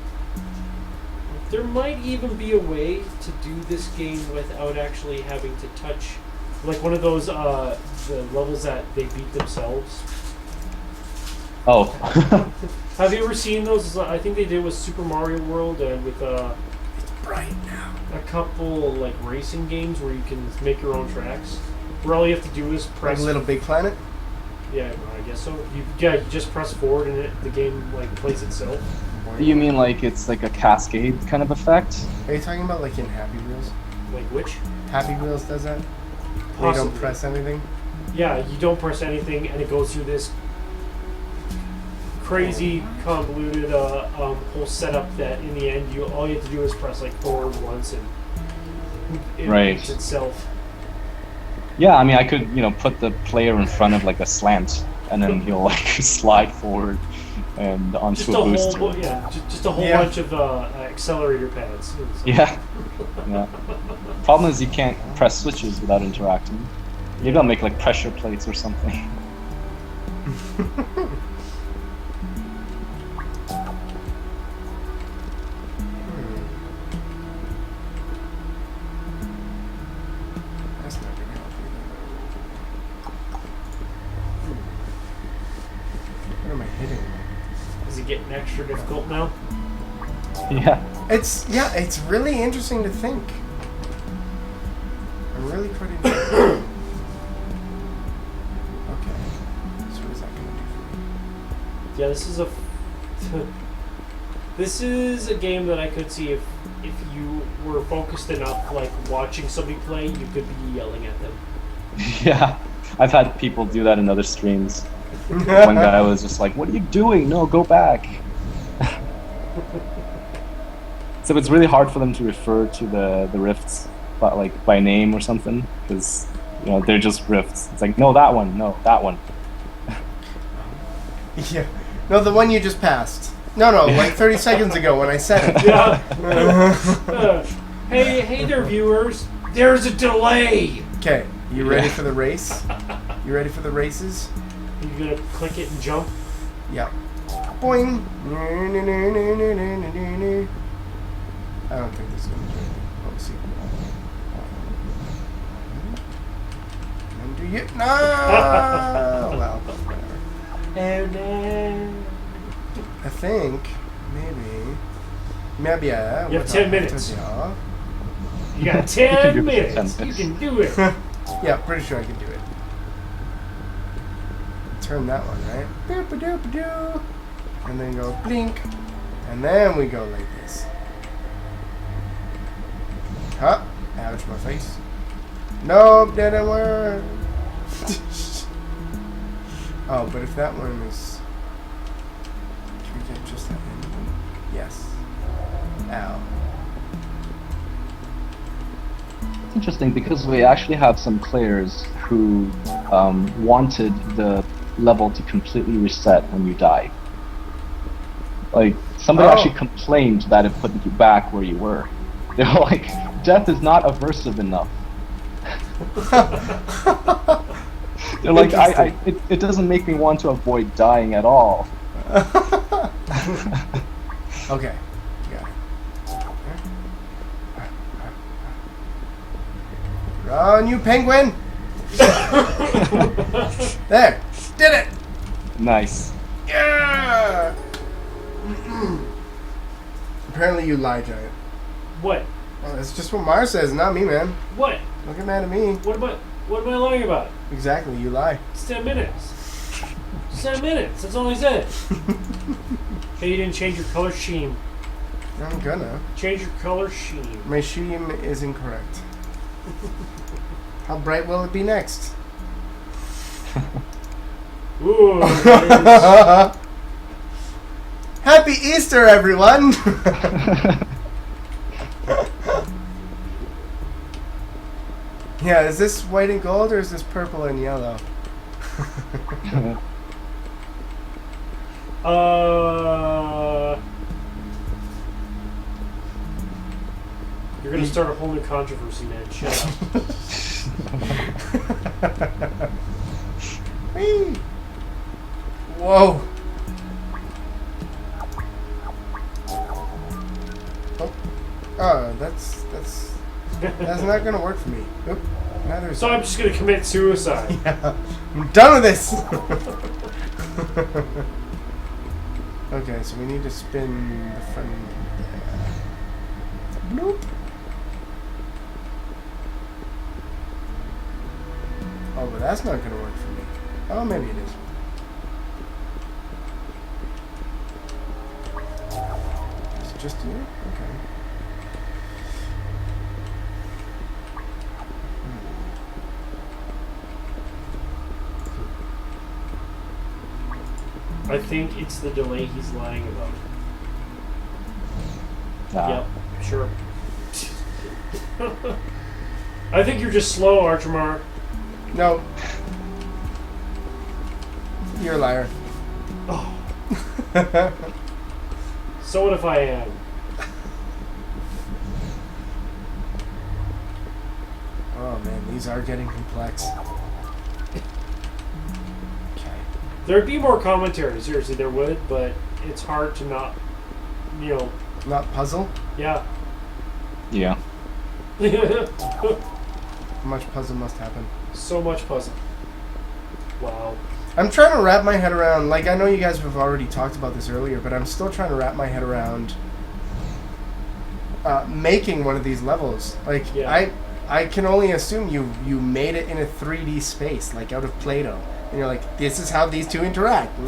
There might even be a way to do this game without actually having to touch, like one of those the levels that they beat themselves. Oh. Have you ever seen those? I think they did with Super Mario World and with Right now. a couple like racing games where you can make your own tracks. Where all you have to do is Like press. Little Big Planet? Yeah, I guess so. You just press forward and the game like plays itself. You mean like it's like a cascade kind of effect? Are you talking about like in Happy Wheels? Like which? Happy Wheels does that? Where you don't Possibly. press anything? Yeah, you don't press anything and it goes through this crazy convoluted whole setup that in the end all you have to do is press like forward once and it Right. makes itself. Yeah, I mean, I could, put the player in front of like a slant, and then he'll like slide forward and onto Just a a booster. whole just a whole Yeah. bunch of accelerator pads. Yeah. Yeah. Problem is you can't press switches without interacting. Maybe I'll make like pressure plates or something. That's not gonna help either. What am I hitting? Is it getting extra difficult now? Yeah. It's really interesting to think. I'm really quite enjoying it. Okay. So what is that gonna do for me? Yeah, this is a game that I could see if you were focused enough, like watching somebody play, you could be yelling at them. Yeah. I've had people do that in other streams. One guy was just like, "What are you doing? No, go back." So it's really hard for them to refer to the rifts, but like by name or something, because they're just rifts. It's like, no, that one, no, that one. Yeah. No, the one you just passed. No, like 30 seconds ago when I said it. Yeah. Hey there, viewers. There's a delay. Okay, you ready for the race? You ready for the races? You gonna click it and jump? Yeah. Boing. I don't think this is going to do anything. Let's see. And do you? No! Well, whatever. Oh no. I think maybe You have 10 minutes. Yeah. You got You can 10 do minutes. 10 You minutes. can do it. Yeah, pretty sure I can do it. Turn that one, right? Boop-a-doop-a-doo. And then go blink. And then we go like this. Huh? Ouch, my face. Nope, didn't work. Oh, but if that one is... Can we get just that one? Yes. Ow. It's interesting because we actually have some players who wanted the level to completely reset when you die. Like, somebody actually complained that it put you back where you were. They're like, death is not aversive enough. They're like, it doesn't make me want to avoid dying at all. Okay. Got it. Run, you penguin! There! Did it! Nice. Yeah! Apparently you lie, Giant. What? Well, that's just what Mars says, not me, man. What? Don't get mad at me. What am I lying about? Exactly, you lie. It's 10 minutes. It's 10 minutes. That's all I said. Hey, you didn't change your color scheme. I'm gonna. Change your color scheme. My scheme is incorrect. How bright will it be next? Ooh. Happy Easter, everyone! Yeah, is this white and gold or is this purple and yellow? You're gonna start a whole new controversy, man. Shut up. Whee! Whoa! Oh, that's not gonna work for me. Oop, neither is So I'm just gonna commit suicide. Yeah, I'm done with this. Okay, so we need to spin the front. Nope. Oh, but that's not gonna work for me. Oh, maybe it is. Is it just here? Okay. I think it's the delay he's lying about. Yep, sure. I think you're just slow, Archimar. No. You're a liar. Oh. So what if I am? Oh man, these are getting complex. Okay. There'd be more commentary, seriously, there would, but it's hard to not, Not puzzle? yeah. Yeah. How much puzzle must happen? So much puzzle. Wow. I'm trying to wrap my head around, like, I know you guys have already talked about this earlier, but I'm still trying to wrap my head around making one of these levels. Like, Yeah. I can only assume you made it in a 3D space, like out of Play-Doh. And you're like, this is how these two interact. They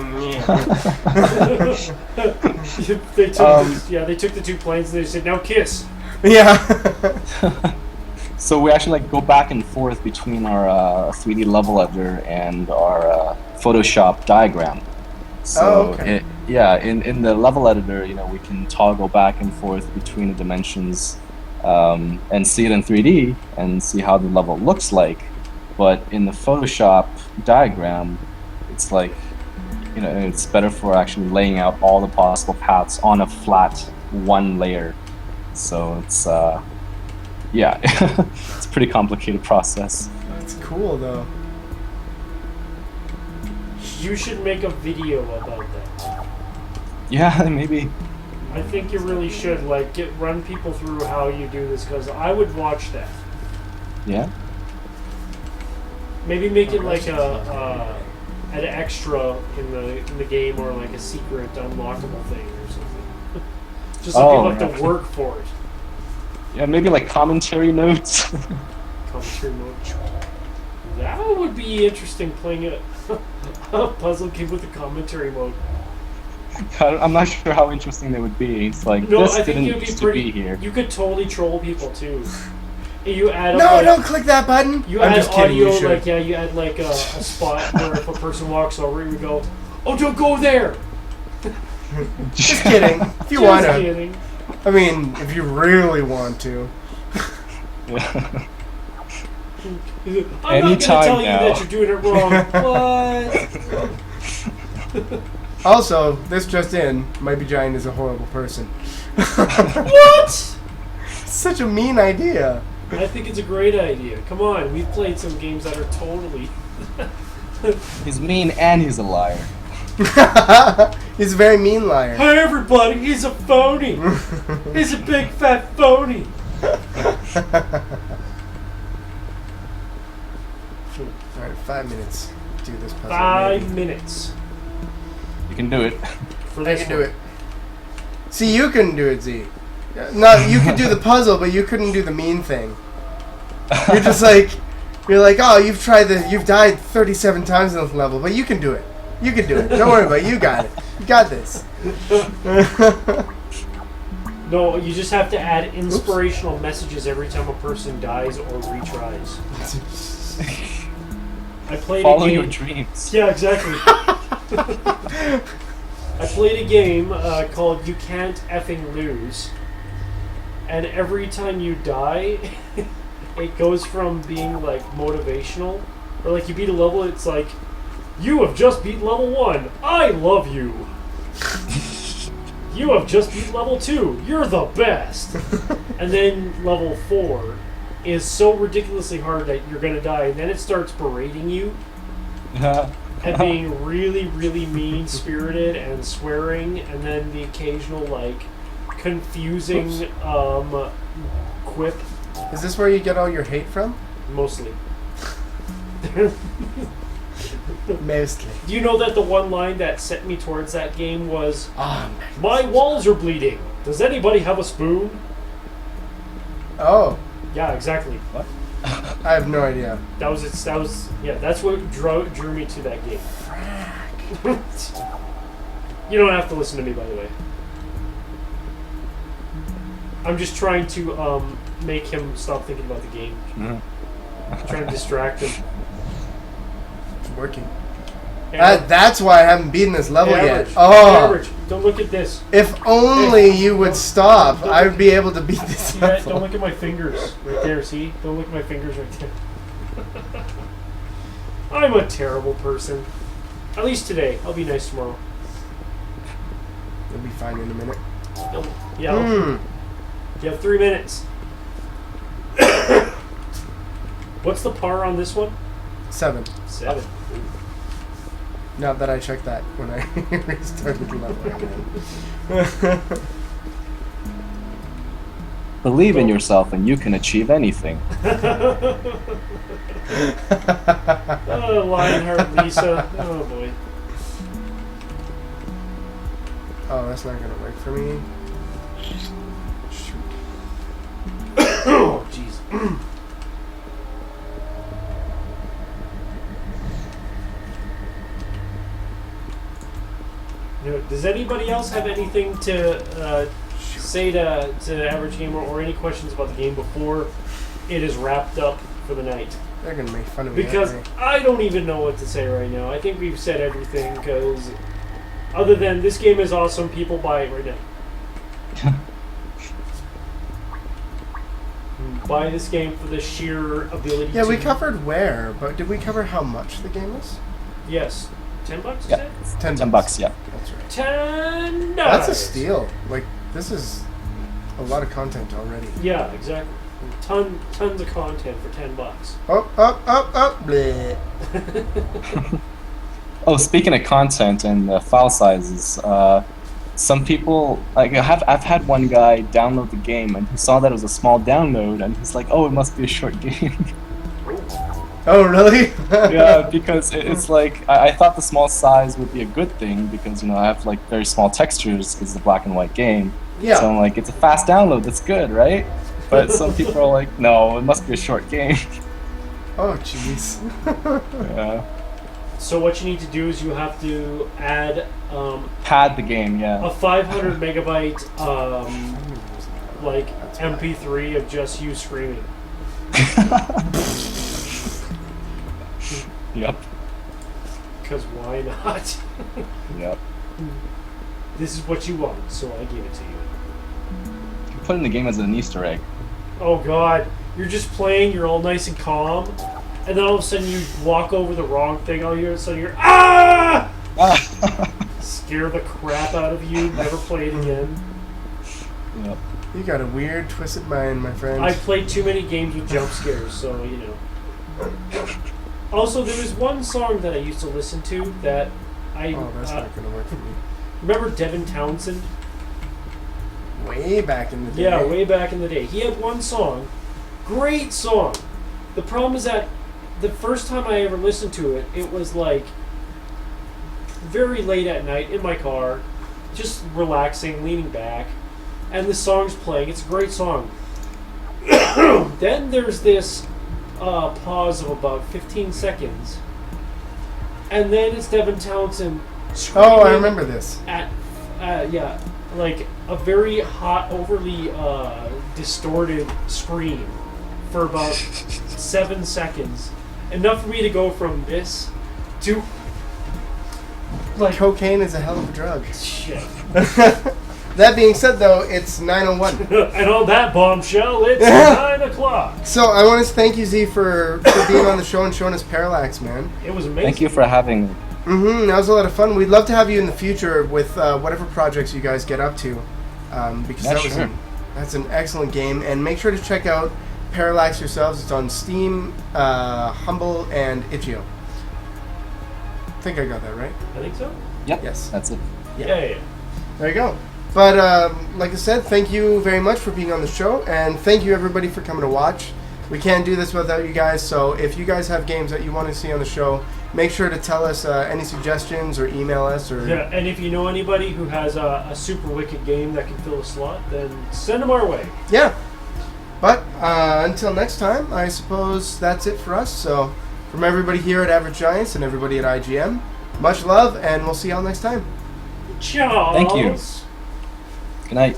took the two planes and they said, now kiss. Yeah. So we actually go back and forth between our 3D level editor and our Photoshop diagram. So okay. In the level editor, we can toggle back and forth between the dimensions and see it in 3D and see how the level looks like. But in the Photoshop diagram, it's like, it's better for actually laying out all the possible paths on a flat one layer. So it's it's a pretty complicated process. That's cool though. You should make a video about that. Yeah, maybe. I think you really should, run people through how you do this, because I would watch that. Yeah. Maybe make it like an extra in the game, or like a secret unlockable thing or something. Just so people have to work for it. Yeah, maybe like commentary notes. Commentary notes. That would be interesting, playing a puzzle game with a commentary mode. I'm not sure how interesting they would be. It's like, No, this I think didn't it would be used pretty. to be here. You could totally troll people too. You add No, don't click that button. You I'm add just kidding. audio, You should. like you add like a spot where if a person walks over, you go, "Oh, don't go there." Just kidding. If you Just want to. kidding. I mean, if you really want to. I'm not gonna tell you that you're doing it wrong. What? Also, this just in, Might Be Giant is a horrible person. What? Such a mean idea. I think it's a great idea. Come on, we've played some games that are totally. He's mean and he's a liar. He's a very mean liar. Hey everybody, he's a phony. He's a big fat phony. Alright, 5 minutes to do this puzzle. 5 minutes. You can do it. For I this can do one. it. See, you couldn't do it, Z. No, you could do the puzzle, but you couldn't do the mean thing. You're just like, oh, you've died 37 times in this level, but you can do it. You can do it. Don't worry about it. You got it. You got this. No, you just have to add inspirational messages every time a person dies or retries. I played Follow a game. your dreams. Yeah, exactly. I played a game called You Can't Effing Lose. And every time you die, it goes from being like motivational, or like you beat a level, it's like, you have just beat level 1, I love you. You have just beat level 2, you're the best. And then level 4 is so ridiculously hard that you're gonna die, and then it starts berating you and being really, really mean-spirited and swearing, and then the occasional like confusing quip. Is this where you get all your hate from? Mostly. Mostly. Do you know that the one line that set me towards that game was, Oh, "My walls are bleeding. Does anybody have a spoon?" oh, Yeah, exactly. What? I have no idea. That was it. That was That's what drew me to that game. You don't have to listen to me, by the way. I'm just trying to make him stop thinking about the game. Trying to distract him. It's working. And That's why I haven't beaten this level average. yet. Oh, Average. Don't look at this. if only you would stop, I would be able to beat this See that? Don't level. look at my fingers right there. See? Don't look at my fingers right there. I'm a terrible person. At least today. I'll be nice tomorrow. You'll be fine in a minute. Yeah. You have 3 minutes. What's the par on this one? 7. 7. Not that I checked that when I restarted the level. Believe in yourself and you can achieve anything. Oh, Lionheart Lisa. Oh boy. Oh, that's not gonna work for me. Shoot. Oh, jeez. Does anybody else have anything to say to Average Gamer, or any questions about the game before it is wrapped up for the night? They're gonna make fun of me. Because aren't I don't even know what to say right now. I think we've said everything, because other than this game is awesome, people buy it right now. Buy this game for the sheer ability they? Yeah, to... we covered where, but did we cover how much the game was? Yes. $10, you Yeah. said? $10, yeah. That's right. $10. That's a steal. Like, this is a lot of content already. Yeah, exactly. Tons of content for $10. Bleh. Oh, speaking of content and file sizes, some people, like, I've had one guy download the game and he saw that it was a small download and he's like, oh, it must be a short game. Oh, really? Yeah, because it's like, I thought the small size would be a good thing because, you know, I have like very small textures because it's a black and white game. Yeah. So I'm like, it's a fast download, that's good, right? But some people are like, no, it must be a short game. Oh, jeez. Yeah. So what you need to do is you have to add Pad the game, yeah. a 500 megabyte like MP3 of just you screaming. Yep. Because why not? Yep. This is what you want, so I give it to you. You put in the game as an Easter egg. Oh god, you're just playing, you're all nice and calm, and then all of a sudden you walk over the wrong thing, all you so you're ah! Scare the crap out of you, never play it again. Yep. You got a weird, twisted mind, my friend. I've played too many games with jump scares, so you know. Also, there was one song that I used to listen to that I Oh, that's not gonna work for me. remember Devin Townsend. Way back in the day. Yeah, way back in the day. He had one song. Great song. The problem is that the first time I ever listened to it, it was like very late at night in my car, just relaxing, leaning back, and the song's playing. It's a great song. Then there's this pause of about 15 seconds, and then it's Devin Townsend screaming Oh, I remember this. at yeah, like a very hot, overly distorted scream for about 7 seconds. Enough for me to go from this to like Cocaine is a hell of a drug. shit. That being said, though, it's 9:01. And on that bombshell, it's 9 o'clock. So I want to thank you, Z, for being on the show and showing us Parallax, man. It was amazing. Thank you for having me. That was a lot of fun. We'd love to have you in the future with whatever projects you guys get up to, because Yeah, that was sure. that's an excellent game. And make sure to check out Parallax yourselves. It's on Steam, Humble, and Itch.io. I think I got that right. I think so. Yep. Yes. That's it. Yeah. There you go. But like I said, thank you very much for being on the show, and thank you everybody for coming to watch. We can't do this without you guys, so if you guys have games that you want to see on the show, make sure to tell us any suggestions or email us. Or Yeah, and if you know anybody who has a super wicked game that can fill a slot, then send them our way. Yeah. But until next time, I suppose that's it for us. So from everybody here at Average Giants and everybody at IGM, much love, and we'll see y'all next time. Charles. Thank you. Good night.